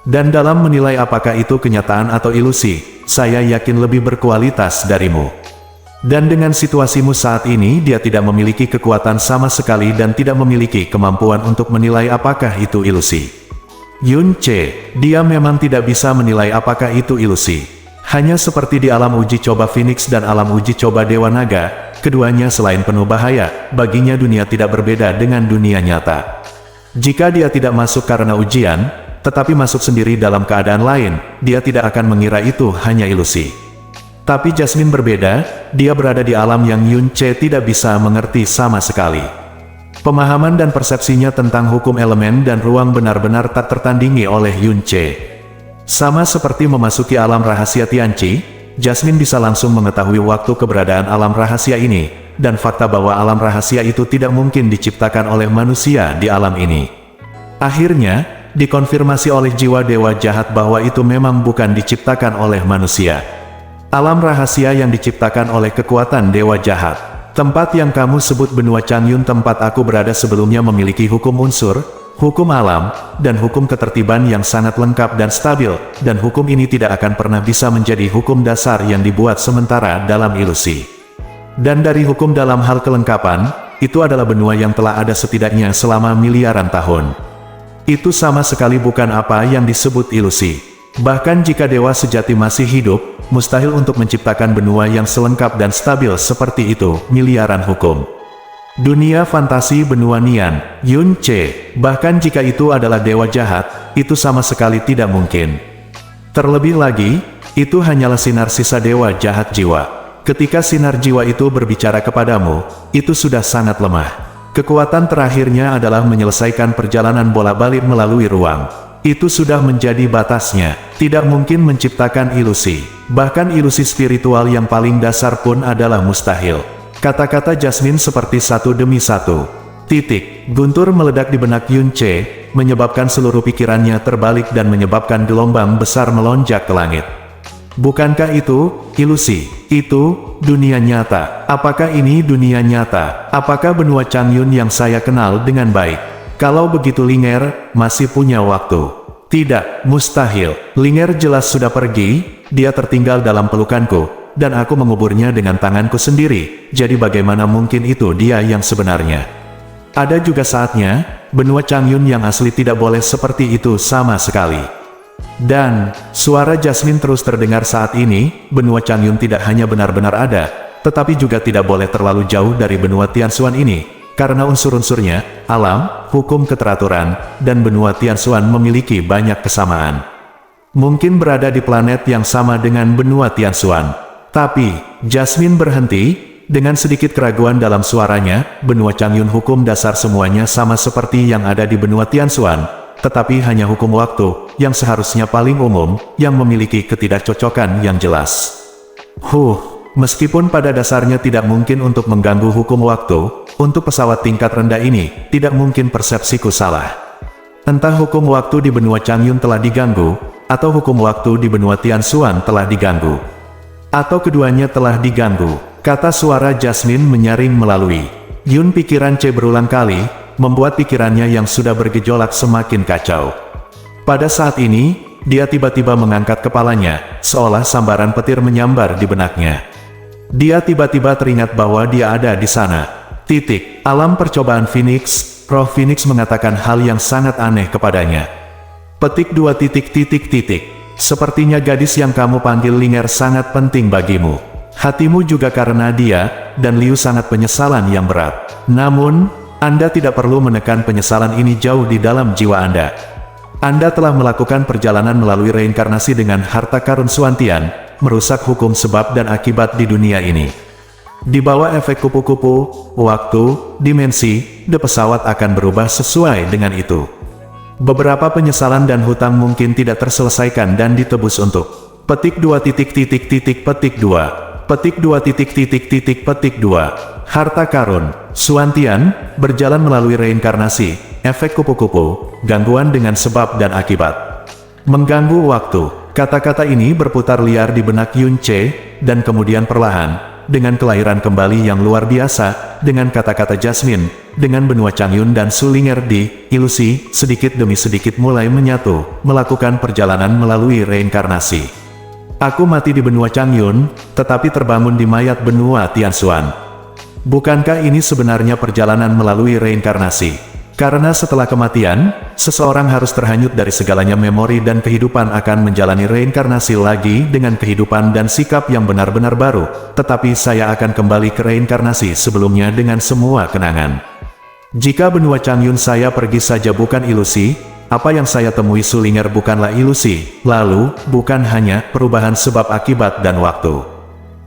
Dan dalam menilai apakah itu kenyataan atau ilusi, saya yakin lebih berkualitas darimu. Dan dengan situasimu saat ini dia tidak memiliki kekuatan sama sekali dan tidak memiliki kemampuan untuk menilai apakah itu ilusi. Yun Che, dia memang tidak bisa menilai apakah itu ilusi. Hanya seperti di alam uji coba Phoenix dan alam uji coba Dewa Naga, keduanya selain penuh bahaya, baginya dunia tidak berbeda dengan dunia nyata. Jika dia tidak masuk karena ujian, tetapi masuk sendiri dalam keadaan lain, dia tidak akan mengira itu hanya ilusi. Tapi Jasmine berbeda, dia berada di alam yang Yun Che tidak bisa mengerti sama sekali. Pemahaman dan persepsinya tentang hukum elemen dan ruang benar-benar tak tertandingi oleh Yun Che. Sama seperti memasuki alam rahasia Tianqi, Jasmine bisa langsung mengetahui waktu keberadaan alam rahasia ini, dan fakta bahwa alam rahasia itu tidak mungkin diciptakan oleh manusia di alam ini. Akhirnya, dikonfirmasi oleh jiwa dewa jahat bahwa itu memang bukan diciptakan oleh manusia. Alam rahasia yang diciptakan oleh kekuatan dewa jahat. Tempat yang kamu sebut benua Changyun tempat aku berada sebelumnya memiliki hukum unsur, hukum alam, dan hukum ketertiban yang sangat lengkap dan stabil, dan hukum ini tidak akan pernah bisa menjadi hukum dasar yang dibuat sementara dalam ilusi. Dan dari hukum dalam hal kelengkapan, itu adalah benua yang telah ada setidaknya selama miliaran tahun. Itu sama sekali bukan apa yang disebut ilusi. Bahkan jika dewa sejati masih hidup, mustahil untuk menciptakan benua yang selengkap dan stabil seperti itu, miliaran hukum. Dunia fantasi benua Nian, Yun Che, bahkan jika itu adalah dewa jahat, itu sama sekali tidak mungkin. Terlebih lagi, itu hanyalah sinar sisa dewa jahat jiwa. Ketika sinar jiwa itu berbicara kepadamu, itu sudah sangat lemah. Kekuatan terakhirnya adalah menyelesaikan perjalanan bola-balik melalui ruang. Itu sudah menjadi batasnya, tidak mungkin menciptakan ilusi. Bahkan ilusi spiritual yang paling dasar pun adalah mustahil. Kata-kata Jasmine seperti satu demi satu. Guntur meledak di benak Yun Che, menyebabkan seluruh pikirannya terbalik dan menyebabkan gelombang besar melonjak ke langit. Bukankah itu ilusi? Itu dunia nyata. Apakah ini dunia nyata? Apakah benua Changyun yang saya kenal dengan baik? Kalau begitu Linger masih punya waktu. Tidak, mustahil. Linger jelas sudah pergi, dia tertinggal dalam pelukanku, dan aku menguburnya dengan tanganku sendiri, jadi bagaimana mungkin itu dia yang sebenarnya? Ada juga saatnya, benua Changyun yang asli tidak boleh seperti itu sama sekali. Dan, suara Jasmine terus terdengar saat ini, benua Changyun tidak hanya benar-benar ada, tetapi juga tidak boleh terlalu jauh dari benua Tianxuan ini, karena unsur-unsurnya, alam, hukum keteraturan, dan benua Tianxuan memiliki banyak kesamaan. Mungkin berada di planet yang sama dengan benua Tianxuan. Tapi, Jasmine berhenti. Dengan sedikit keraguan dalam suaranya, benua Changyun hukum dasar semuanya sama seperti yang ada di benua Tianxuan, tetapi hanya hukum waktu, yang seharusnya paling umum, yang memiliki ketidakcocokan yang jelas. Meskipun pada dasarnya tidak mungkin untuk mengganggu hukum waktu, untuk pesawat tingkat rendah ini, tidak mungkin persepsiku salah. Entah hukum waktu di benua Changyun telah diganggu, atau hukum waktu di benua Tianxuan telah diganggu. Atau keduanya telah diganggu. Kata suara Jasmine menyaring melalui Yun. Pikiran C berulang kali, membuat pikirannya yang sudah bergejolak semakin kacau. Pada saat ini, dia tiba-tiba mengangkat kepalanya, seolah sambaran petir menyambar di benaknya. Dia tiba-tiba teringat bahwa dia ada di sana. Alam percobaan Phoenix, roh Phoenix mengatakan hal yang sangat aneh kepadanya. Sepertinya gadis yang kamu panggil Linger sangat penting bagimu. Hatimu juga karena dia, dan Liu sangat penyesalan yang berat. Namun, Anda tidak perlu menekan penyesalan ini jauh di dalam jiwa Anda. Anda telah melakukan perjalanan melalui reinkarnasi dengan harta karun Suantian, merusak hukum sebab dan akibat di dunia ini. Di bawah efek kupu-kupu, waktu, dimensi, pesawat akan berubah sesuai dengan itu. Beberapa penyesalan dan hutang mungkin tidak terselesaikan dan ditebus untuk harta karun, Suantian, berjalan melalui reinkarnasi, efek kupu-kupu, gangguan dengan sebab dan akibat. Mengganggu waktu, kata-kata ini berputar liar di benak Yun Che, dan kemudian perlahan, dengan kelahiran kembali yang luar biasa, dengan kata-kata Jasmine, dengan benua Changyun dan Su Linger di ilusi, sedikit demi sedikit mulai menyatu, melakukan perjalanan melalui reinkarnasi. Aku mati di benua Changyun, tetapi terbangun di mayat benua Tianxuan. Bukankah ini sebenarnya perjalanan melalui reinkarnasi? Karena setelah kematian, seseorang harus terhanyut dari segalanya memori dan kehidupan akan menjalani reinkarnasi lagi dengan kehidupan dan sikap yang benar-benar baru, tetapi saya akan kembali ke reinkarnasi sebelumnya dengan semua kenangan. Jika benua Changyun saya pergi saja bukan ilusi, apa yang saya temui Su Linger bukanlah ilusi, lalu, bukan hanya perubahan sebab akibat dan waktu.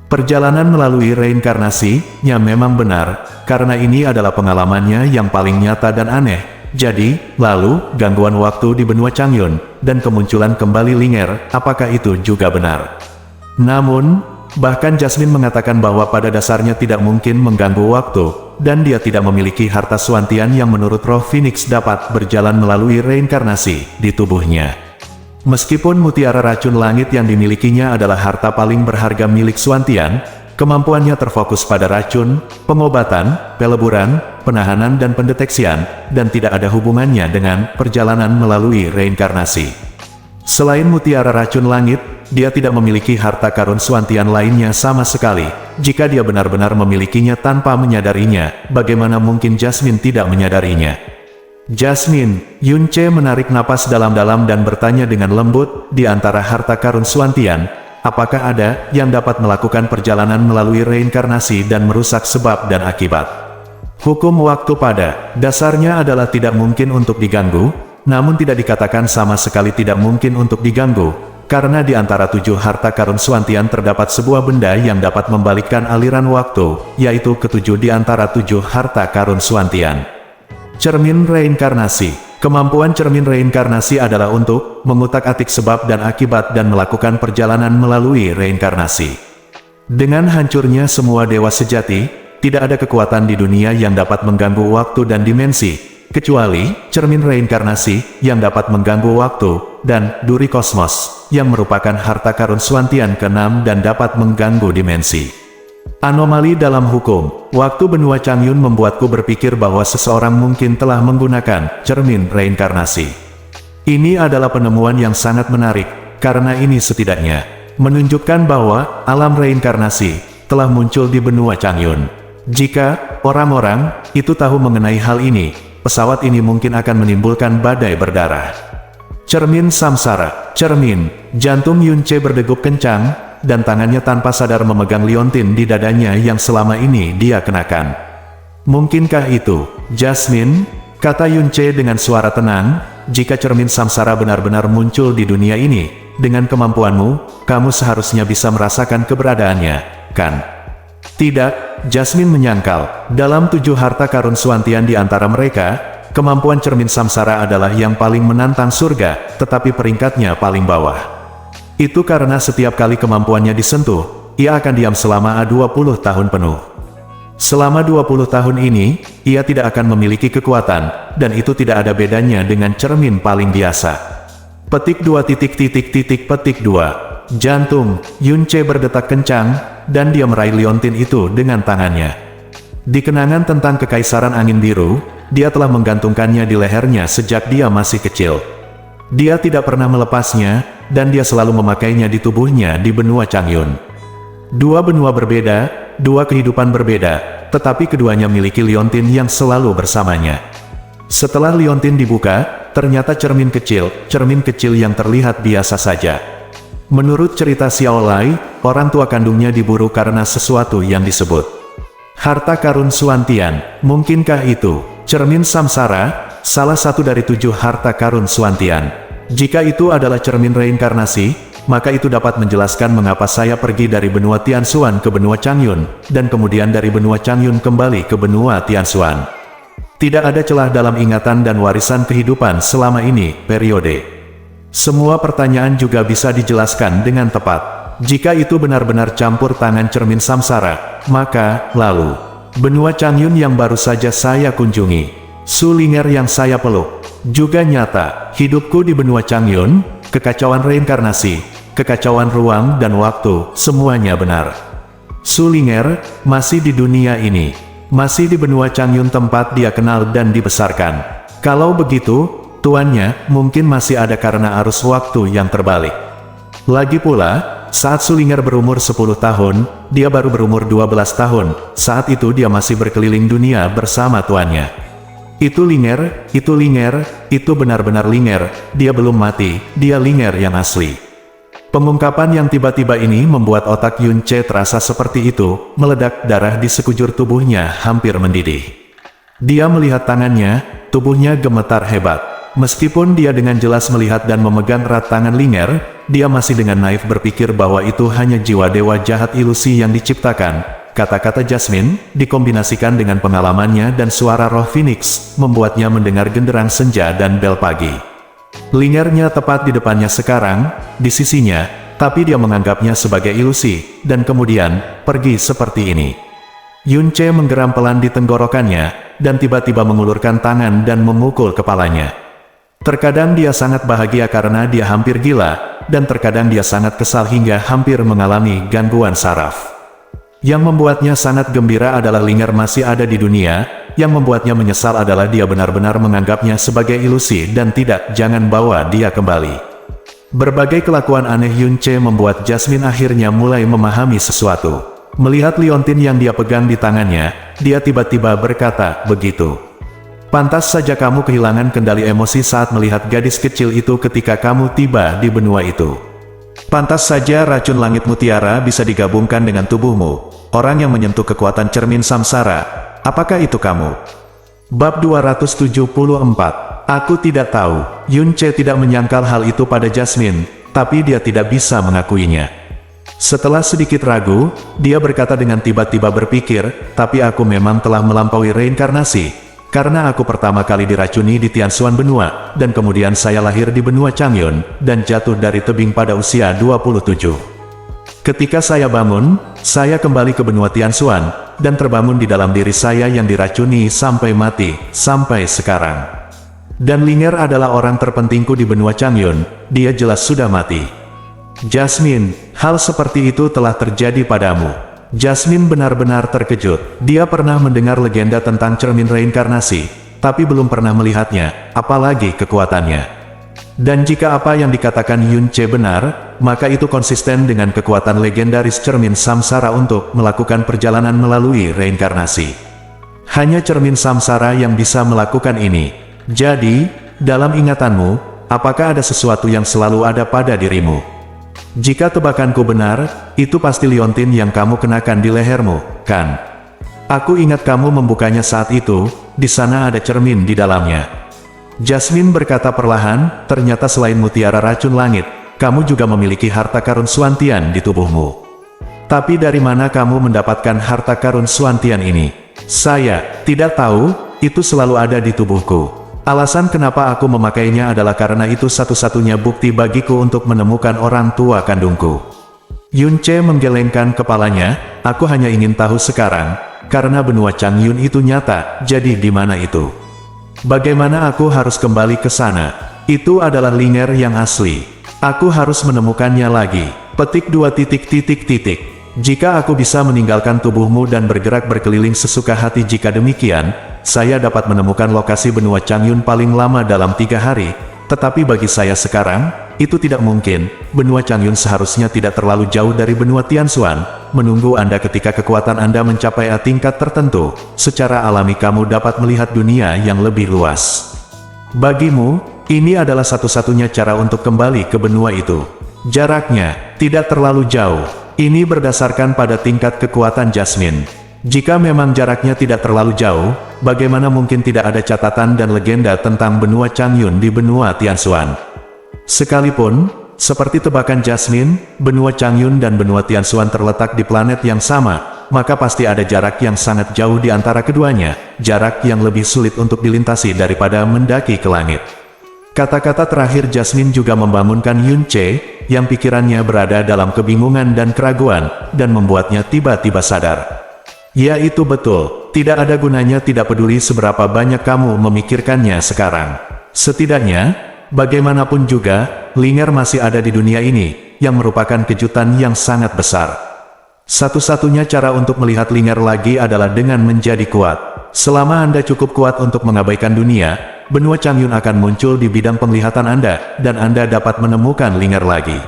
Perjalanan melalui reinkarnasi-nya memang benar, karena ini adalah pengalamannya yang paling nyata dan aneh. Jadi, lalu, gangguan waktu di benua Changyun, dan kemunculan kembali Linger, apakah itu juga benar? Namun, bahkan Jasmine mengatakan bahwa pada dasarnya tidak mungkin mengganggu waktu, dan dia tidak memiliki harta Suantian yang menurut roh Phoenix dapat berjalan melalui reinkarnasi di tubuhnya. Meskipun mutiara racun langit yang dimilikinya adalah harta paling berharga milik Suantian, kemampuannya terfokus pada racun, pengobatan, peleburan, penahanan dan pendeteksian, dan tidak ada hubungannya dengan perjalanan melalui reinkarnasi. Selain mutiara racun langit, dia tidak memiliki harta karun Suantian lainnya sama sekali. Jika dia benar-benar memilikinya tanpa menyadarinya, bagaimana mungkin Jasmine tidak menyadarinya? Jasmine, Yun Che menarik napas dalam-dalam dan bertanya dengan lembut, di antara harta karun Suantian, apakah ada yang dapat melakukan perjalanan melalui reinkarnasi dan merusak sebab dan akibat? Hukum waktu pada dasarnya adalah tidak mungkin untuk diganggu, namun tidak dikatakan sama sekali tidak mungkin untuk diganggu, karena di antara 7 harta karun Suantian terdapat sebuah benda yang dapat membalikkan aliran waktu, yaitu ketujuh di antara 7 harta karun Suantian. Cermin reinkarnasi. Kemampuan cermin reinkarnasi adalah untuk mengutak-atik sebab dan akibat dan melakukan perjalanan melalui reinkarnasi. Dengan hancurnya semua dewa sejati, tidak ada kekuatan di dunia yang dapat mengganggu waktu dan dimensi, kecuali cermin reinkarnasi yang dapat mengganggu waktu dan duri kosmos, yang merupakan harta karun Suantian ke-6 dan dapat mengganggu dimensi. Anomali dalam hukum. Waktu benua Changyun membuatku berpikir bahwa seseorang mungkin telah menggunakan cermin reinkarnasi. Ini adalah penemuan yang sangat menarik, karena ini setidaknya menunjukkan bahwa alam reinkarnasi telah muncul di benua Changyun. Jika orang-orang itu tahu mengenai hal ini, pesawat ini mungkin akan menimbulkan badai berdarah. Cermin samsara. Cermin. Jantung Yunce berdegup kencang, dan tangannya tanpa sadar memegang liontin di dadanya yang selama ini dia kenakan. Mungkinkah itu Jasmine? Kata Yunce dengan suara tenang, jika cermin samsara benar-benar muncul di dunia ini, dengan kemampuanmu, kamu seharusnya bisa merasakan keberadaannya, kan? Tidak, Jasmine menyangkal. Dalam 7 harta karun Suantian di antara mereka, kemampuan cermin samsara adalah yang paling menantang surga, tetapi peringkatnya paling bawah. Itu karena setiap kali kemampuannya disentuh, ia akan diam selama 20 tahun penuh. Selama 20 tahun ini, ia tidak akan memiliki kekuatan, dan itu tidak ada bedanya dengan cermin paling biasa. Petik 2. Jantung Yunce berdetak kencang, dan dia meraih liontin itu dengan tangannya. Di kenangan tentang kekaisaran angin biru, dia telah menggantungkannya di lehernya sejak dia masih kecil. Dia tidak pernah melepasnya, dan dia selalu memakainya di tubuhnya di benua Changyun. 2 benua berbeda, 2 kehidupan berbeda, tetapi keduanya miliki liontin yang selalu bersamanya. Setelah liontin dibuka, ternyata cermin kecil yang terlihat biasa saja. Menurut cerita Xiao Lai, orang tua kandungnya diburu karena sesuatu yang disebut harta karun Suantian. Mungkinkah itu cermin samsara, salah satu dari 7 harta karun Suantian? Jika itu adalah cermin reinkarnasi, maka itu dapat menjelaskan mengapa saya pergi dari benua Tianxuan ke benua Changyun, dan kemudian dari benua Changyun kembali ke benua Tianxuan. Tidak ada celah dalam ingatan dan warisan kehidupan selama ini, periode. Semua pertanyaan juga bisa dijelaskan dengan tepat. Jika itu benar-benar campur tangan cermin samsara, maka, lalu, benua Changyun yang baru saja saya kunjungi, Su Ling'er yang saya peluk, juga nyata. Hidupku di benua Changyun, kekacauan reinkarnasi, kekacauan ruang dan waktu, semuanya benar. Su Ling'er masih di dunia ini, masih di benua Changyun tempat dia kenal dan dibesarkan. Kalau begitu, tuannya mungkin masih ada karena arus waktu yang terbalik. Lagi pula, saat Su Ling'er berumur 10 tahun, dia baru berumur 12 tahun. Saat itu dia masih berkeliling dunia bersama tuannya. Itu Ling'er, itu benar-benar Ling'er, dia belum mati, dia Ling'er yang asli. Pengungkapan yang tiba-tiba ini membuat otak Yunce terasa seperti itu, meledak, darah di sekujur tubuhnya hampir mendidih. Dia melihat tangannya, tubuhnya gemetar hebat. Meskipun dia dengan jelas melihat dan memegang erat tangan Ling'er, dia masih dengan naif berpikir bahwa itu hanya jiwa dewa jahat ilusi yang diciptakan. Kata-kata Jasmine, dikombinasikan dengan pengalamannya dan suara roh Phoenix, membuatnya mendengar genderang senja dan bel pagi. Ling'ernya tepat di depannya sekarang, di sisinya, tapi dia menganggapnya sebagai ilusi, dan kemudian, pergi seperti ini. Yunce menggeram pelan di tenggorokannya, dan tiba-tiba mengulurkan tangan dan memukul kepalanya. Terkadang dia sangat bahagia karena dia hampir gila, dan terkadang dia sangat kesal hingga hampir mengalami gangguan saraf. Yang membuatnya sangat gembira adalah Ling'er masih ada di dunia, yang membuatnya menyesal adalah dia benar-benar menganggapnya sebagai ilusi dan jangan bawa dia kembali. Berbagai kelakuan aneh Yunce membuat Jasmine akhirnya mulai memahami sesuatu. Melihat liontin yang dia pegang di tangannya, dia tiba-tiba berkata, begitu. Pantas saja kamu kehilangan kendali emosi saat melihat gadis kecil itu ketika kamu tiba di benua itu. Pantas saja racun langit mutiara bisa digabungkan dengan tubuhmu. Orang yang menyentuh kekuatan cermin samsara. Apakah itu kamu? Bab 274. Aku tidak tahu. Yunce tidak menyangkal hal itu pada Jasmine, tapi dia tidak bisa mengakuinya. Setelah sedikit ragu, dia berkata dengan tiba-tiba berpikir, tapi aku memang telah melampaui reinkarnasi, karena aku pertama kali diracuni di Tianxuan Benua, dan kemudian saya lahir di Benua Changyun, dan jatuh dari tebing pada usia 27. Ketika saya bangun, saya kembali ke Benua Tianxuan, dan terbangun di dalam diri saya yang diracuni sampai mati, sampai sekarang. Dan Linger adalah orang terpentingku di Benua Changyun, dia jelas sudah mati. Jasmine, hal seperti itu telah terjadi padamu. Jasmine benar-benar terkejut. Dia pernah mendengar legenda tentang cermin reinkarnasi, tapi belum pernah melihatnya, apalagi kekuatannya. Dan jika apa yang dikatakan Yun Ce benar, maka itu konsisten dengan kekuatan legendaris cermin samsara untuk melakukan perjalanan melalui reinkarnasi. Hanya cermin samsara yang bisa melakukan ini. Jadi, dalam ingatanmu, apakah ada sesuatu yang selalu ada pada dirimu? Jika tebakanku benar, itu pasti liontin yang kamu kenakan di lehermu, kan? Aku ingat kamu membukanya saat itu, di sana ada cermin di dalamnya. Jasmine berkata perlahan, ternyata selain mutiara racun langit, kamu juga memiliki harta karun Suantian di tubuhmu. Tapi dari mana kamu mendapatkan harta karun Suantian ini? Saya tidak tahu, itu selalu ada di tubuhku. Alasan kenapa aku memakainya adalah karena itu satu-satunya bukti bagiku untuk menemukan orang tua kandungku. Yun Ce menggelengkan kepalanya, aku hanya ingin tahu sekarang, karena benua Changyun itu nyata, jadi di mana itu? Bagaimana aku harus kembali ke sana? Itu adalah Linger yang asli. Aku harus menemukannya lagi. Petik 2. Jika aku bisa meninggalkan tubuhmu dan bergerak berkeliling sesuka hati, jika demikian, saya dapat menemukan lokasi benua Changyun paling lama dalam 3 hari, tetapi bagi saya sekarang, itu tidak mungkin. Benua Changyun seharusnya tidak terlalu jauh dari benua Tianxuan. Menunggu Anda ketika kekuatan Anda mencapai tingkat tertentu, secara alami kamu dapat melihat dunia yang lebih luas. Bagimu, ini adalah satu-satunya cara untuk kembali ke benua itu. Jaraknya tidak terlalu jauh. Ini berdasarkan pada tingkat kekuatan Jasmine. Jika memang jaraknya tidak terlalu jauh, bagaimana mungkin tidak ada catatan dan legenda tentang benua Changyun di benua Tianxuan? Sekalipun, seperti tebakan Jasmine, benua Changyun dan benua Tianxuan terletak di planet yang sama, maka pasti ada jarak yang sangat jauh di antara keduanya, jarak yang lebih sulit untuk dilintasi daripada mendaki ke langit. Kata-kata terakhir Jasmine juga membangunkan Yun Ce, yang pikirannya berada dalam kebingungan dan keraguan, dan membuatnya tiba-tiba sadar. Ya, itu betul, tidak ada gunanya tidak peduli seberapa banyak kamu memikirkannya sekarang. Setidaknya, bagaimanapun juga, Linger masih ada di dunia ini, yang merupakan kejutan yang sangat besar. Satu-satunya cara untuk melihat Linger lagi adalah dengan menjadi kuat. Selama Anda cukup kuat untuk mengabaikan dunia, benua Changyun akan muncul di bidang penglihatan Anda, dan Anda dapat menemukan Linger lagi.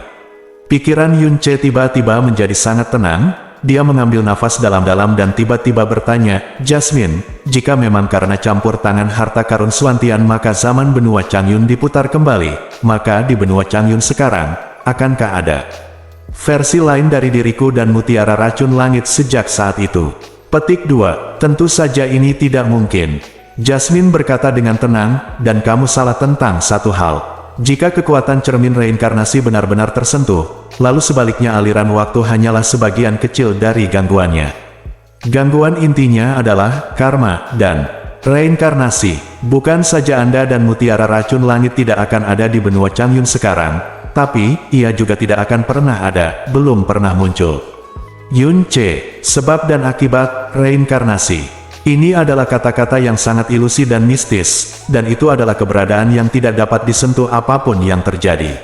Pikiran Yun Ce tiba-tiba menjadi sangat tenang, dia mengambil nafas dalam-dalam dan tiba-tiba bertanya, Jasmine, jika memang karena campur tangan harta karun Suantian maka zaman benua Changyun diputar kembali, maka di benua Changyun sekarang, akankah ada versi lain dari diriku dan mutiara racun langit sejak saat itu? Petik 2. Tentu saja ini tidak mungkin. Jasmine berkata dengan tenang, dan kamu salah tentang satu hal. Jika kekuatan cermin reinkarnasi benar-benar tersentuh, lalu sebaliknya aliran waktu hanyalah sebagian kecil dari gangguannya. Gangguan intinya adalah karma dan reinkarnasi. Bukan saja Anda dan mutiara racun langit tidak akan ada di benua Changyun sekarang, tapi ia juga tidak akan pernah ada, belum pernah muncul. Yun Ce, sebab dan akibat reinkarnasi. Ini adalah kata-kata yang sangat ilusi dan mistis, dan itu adalah keberadaan yang tidak dapat disentuh apapun yang terjadi.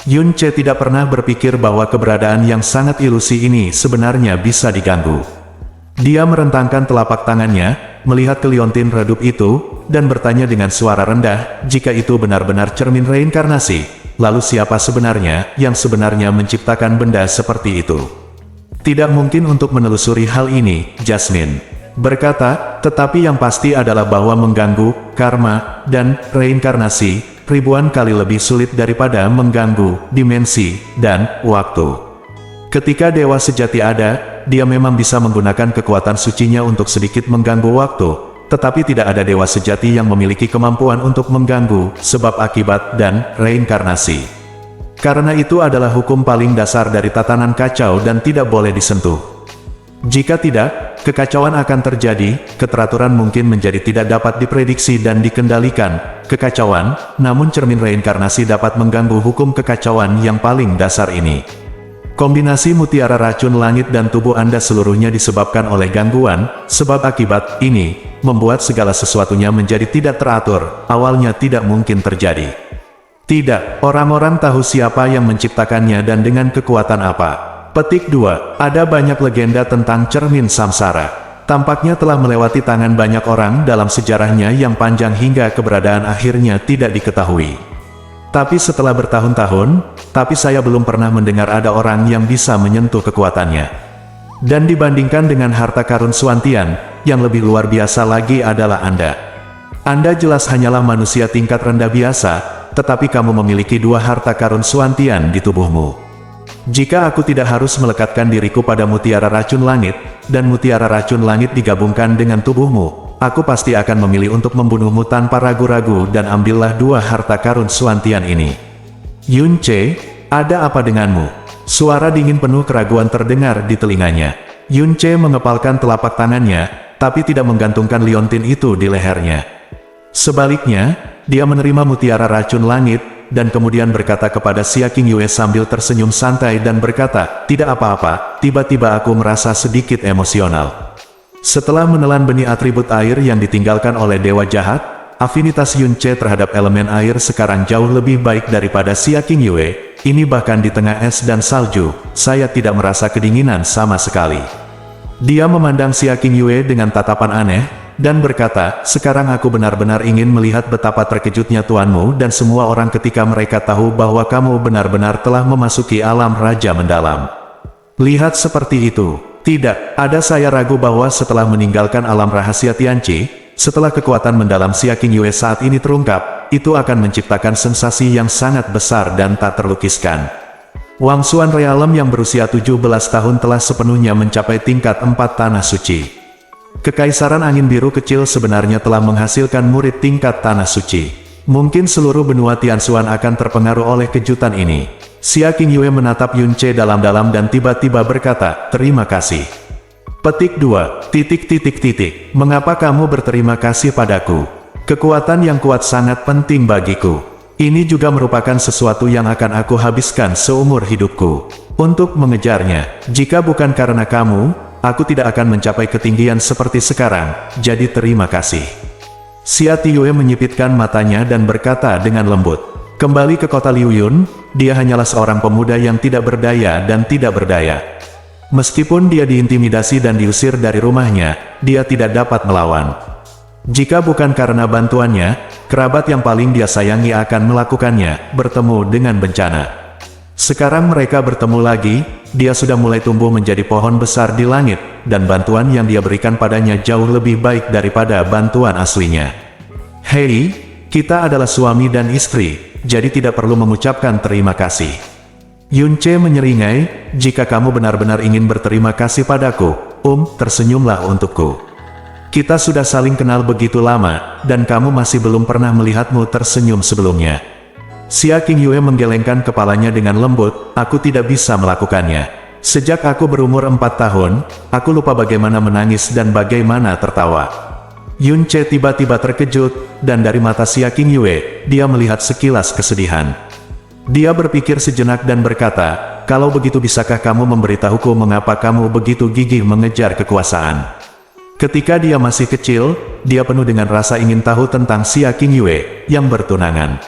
Yun Ce tidak pernah berpikir bahwa keberadaan yang sangat ilusi ini sebenarnya bisa diganggu. Dia merentangkan telapak tangannya, melihat ke liontin redup itu, dan bertanya dengan suara rendah, jika itu benar-benar cermin reinkarnasi, lalu siapa sebenarnya yang sebenarnya menciptakan benda seperti itu? Tidak mungkin untuk menelusuri hal ini, Jasmine berkata, tetapi yang pasti adalah bahwa mengganggu karma dan reinkarnasi ribuan kali lebih sulit daripada mengganggu dimensi dan waktu. Ketika dewa sejati ada, dia memang bisa menggunakan kekuatan sucinya untuk sedikit mengganggu waktu, tetapi tidak ada dewa sejati yang memiliki kemampuan untuk mengganggu sebab akibat dan reinkarnasi. Karena itu adalah hukum paling dasar dari tatanan kacau dan tidak boleh disentuh. Jika tidak, kekacauan akan terjadi, keteraturan mungkin menjadi tidak dapat diprediksi dan dikendalikan. Kekacauan, namun cermin reinkarnasi dapat mengganggu hukum kekacauan yang paling dasar ini. Kombinasi mutiara racun langit dan tubuh Anda seluruhnya disebabkan oleh gangguan, sebab akibat ini, membuat segala sesuatunya menjadi tidak teratur, awalnya tidak mungkin terjadi. Tidak, orang-orang tahu siapa yang menciptakannya dan dengan kekuatan apa. Petik 2. Ada banyak legenda tentang cermin samsara. Tampaknya telah melewati tangan banyak orang dalam sejarahnya yang panjang hingga keberadaan akhirnya tidak diketahui. Tapi setelah bertahun-tahun, saya belum pernah mendengar ada orang yang bisa menyentuh kekuatannya. Dan dibandingkan dengan harta karun Suantian, yang lebih luar biasa lagi adalah Anda. Anda jelas hanyalah manusia tingkat rendah biasa, tetapi kamu memiliki dua harta karun Suantian di tubuhmu. Jika aku tidak harus melekatkan diriku pada mutiara racun langit, dan mutiara racun langit digabungkan dengan tubuhmu, aku pasti akan memilih untuk membunuhmu tanpa ragu-ragu dan ambillah dua harta karun Suantian ini. Yunce, ada apa denganmu? Suara dingin penuh keraguan terdengar di telinganya. Yunce mengepalkan telapak tangannya, tapi tidak menggantungkan liontin itu di lehernya. Sebaliknya, dia menerima mutiara racun langit, dan kemudian berkata kepada Xia Qingyue sambil tersenyum santai dan berkata, tidak apa-apa, tiba-tiba aku merasa sedikit emosional. Setelah menelan benih atribut air yang ditinggalkan oleh Dewa Jahat, afinitas Yunce terhadap elemen air sekarang jauh lebih baik daripada Xia Qingyue. Ini bahkan di tengah es dan salju, saya tidak merasa kedinginan sama sekali. Dia memandang Xia Qingyue dengan tatapan aneh, dan berkata, sekarang aku benar-benar ingin melihat betapa terkejutnya tuanmu dan semua orang ketika mereka tahu bahwa kamu benar-benar telah memasuki alam raja mendalam. Lihat seperti itu. Tidak, ada saya ragu bahwa setelah meninggalkan alam rahasia Tianqi, setelah kekuatan mendalam Xia Qingyue saat ini terungkap, itu akan menciptakan sensasi yang sangat besar dan tak terlukiskan. Wang Xuan Realem yang berusia 17 tahun telah sepenuhnya mencapai tingkat 4 tanah suci. Kekaisaran angin biru kecil sebenarnya telah menghasilkan murid tingkat tanah suci. Mungkin seluruh benua Tianxuan akan terpengaruh oleh kejutan ini. Xia Qingyue menatap Yunce dalam-dalam dan tiba-tiba berkata, terima kasih. Petik 2. Mengapa kamu berterima kasih padaku? Kekuatan yang kuat sangat penting bagiku. Ini juga merupakan sesuatu yang akan aku habiskan seumur hidupku. Untuk mengejarnya, jika bukan karena kamu, aku tidak akan mencapai ketinggian seperti sekarang, jadi terima kasih. Xia Qingyue menyipitkan matanya dan berkata dengan lembut, kembali ke kota Liuyun, dia hanyalah seorang pemuda yang tidak berdaya dan tidak berdaya. Meskipun dia diintimidasi dan diusir dari rumahnya, dia tidak dapat melawan. Jika bukan karena bantuannya, kerabat yang paling dia sayangi akan melakukannya, bertemu dengan bencana. Sekarang mereka bertemu lagi, dia sudah mulai tumbuh menjadi pohon besar di langit, dan bantuan yang dia berikan padanya jauh lebih baik daripada bantuan aslinya. Hei, kita adalah suami dan istri, jadi tidak perlu mengucapkan terima kasih. Yunce menyeringai, jika kamu benar-benar ingin berterima kasih padaku, tersenyumlah untukku. Kita sudah saling kenal begitu lama, dan kamu masih belum pernah melihatmu tersenyum sebelumnya. Xia Qingyue menggelengkan kepalanya dengan lembut, aku tidak bisa melakukannya. Sejak aku berumur 4 tahun, aku lupa bagaimana menangis dan bagaimana tertawa. Yunce tiba-tiba terkejut, dan dari mata Xia Qingyue, dia melihat sekilas kesedihan. Dia berpikir sejenak dan berkata, kalau begitu bisakah kamu memberitahuku mengapa kamu begitu gigih mengejar kekuasaan? Ketika dia masih kecil, dia penuh dengan rasa ingin tahu tentang Xia Qingyue, yang bertunangan.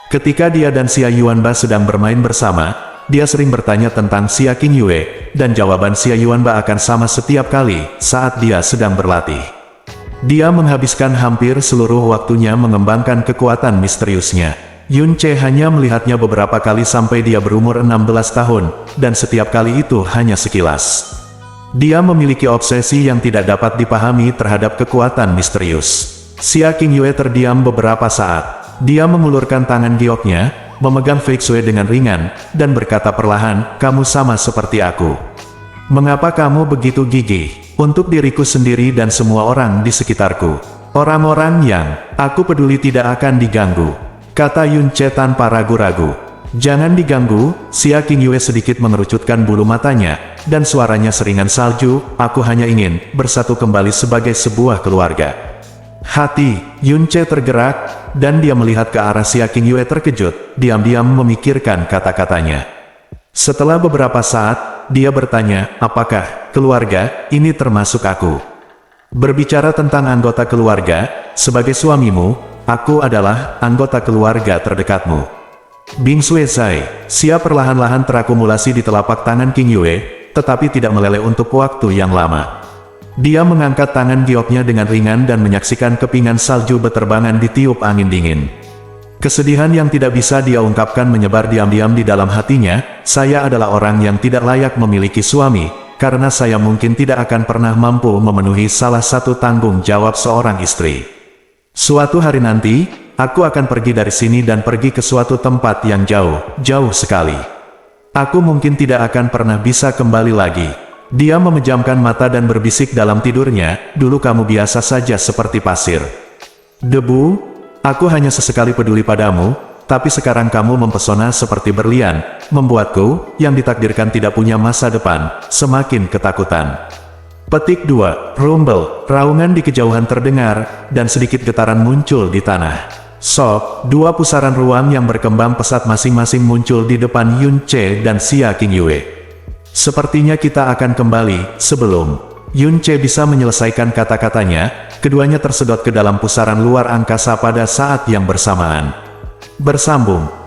Ketika dia dan Xia Yuanba sedang bermain bersama, dia sering bertanya tentang Xia Qingyue, dan jawaban Xia Yuanba akan sama setiap kali saat dia sedang berlatih. Dia menghabiskan hampir seluruh waktunya mengembangkan kekuatan misteriusnya. Yunce hanya melihatnya beberapa kali sampai dia berumur 16 tahun, dan setiap kali itu hanya sekilas. Dia memiliki obsesi yang tidak dapat dipahami terhadap kekuatan misterius. Xia Qingyue terdiam beberapa saat. Dia mengulurkan tangan gioknya, memegang Feixue dengan ringan, dan berkata perlahan, kamu sama seperti aku. Mengapa kamu begitu gigih? Untuk diriku sendiri dan semua orang di sekitarku. Orang-orang yang aku peduli tidak akan diganggu, kata Yunce tanpa ragu-ragu. Jangan diganggu, Xia Qingyue sedikit mengerucutkan bulu matanya, dan suaranya seringan salju, aku hanya ingin bersatu kembali sebagai sebuah keluarga. Hati Yunce tergerak, dan dia melihat ke arah Xia Qingyue terkejut, diam-diam memikirkan kata-katanya. Setelah beberapa saat, dia bertanya, apakah keluarga ini termasuk aku? Berbicara tentang anggota keluarga, sebagai suamimu, aku adalah anggota keluarga terdekatmu. Bing Suizai, Xia perlahan-lahan terakumulasi di telapak tangan Qingyue, tetapi tidak meleleh untuk waktu yang lama. Dia mengangkat tangan gioknya dengan ringan dan menyaksikan kepingan salju beterbangan ditiup angin dingin. Kesedihan yang tidak bisa dia ungkapkan menyebar diam-diam di dalam hatinya, saya adalah orang yang tidak layak memiliki suami, karena saya mungkin tidak akan pernah mampu memenuhi salah satu tanggung jawab seorang istri. Suatu hari nanti, aku akan pergi dari sini dan pergi ke suatu tempat yang jauh, jauh sekali. Aku mungkin tidak akan pernah bisa kembali lagi. Dia memejamkan mata dan berbisik dalam tidurnya, dulu kamu biasa saja seperti pasir. Debu, aku hanya sesekali peduli padamu, tapi sekarang kamu mempesona seperti berlian, membuatku, yang ditakdirkan tidak punya masa depan, semakin ketakutan. Petik 2. Rumble, raungan di kejauhan terdengar, dan sedikit getaran muncul di tanah. Sok, dua pusaran ruang yang berkembang pesat masing-masing muncul di depan Yunce dan Xia Qingyue. Sepertinya kita akan kembali, sebelum Yunce bisa menyelesaikan kata-katanya, keduanya tersedot ke dalam pusaran luar angkasa pada saat yang bersamaan. Bersambung.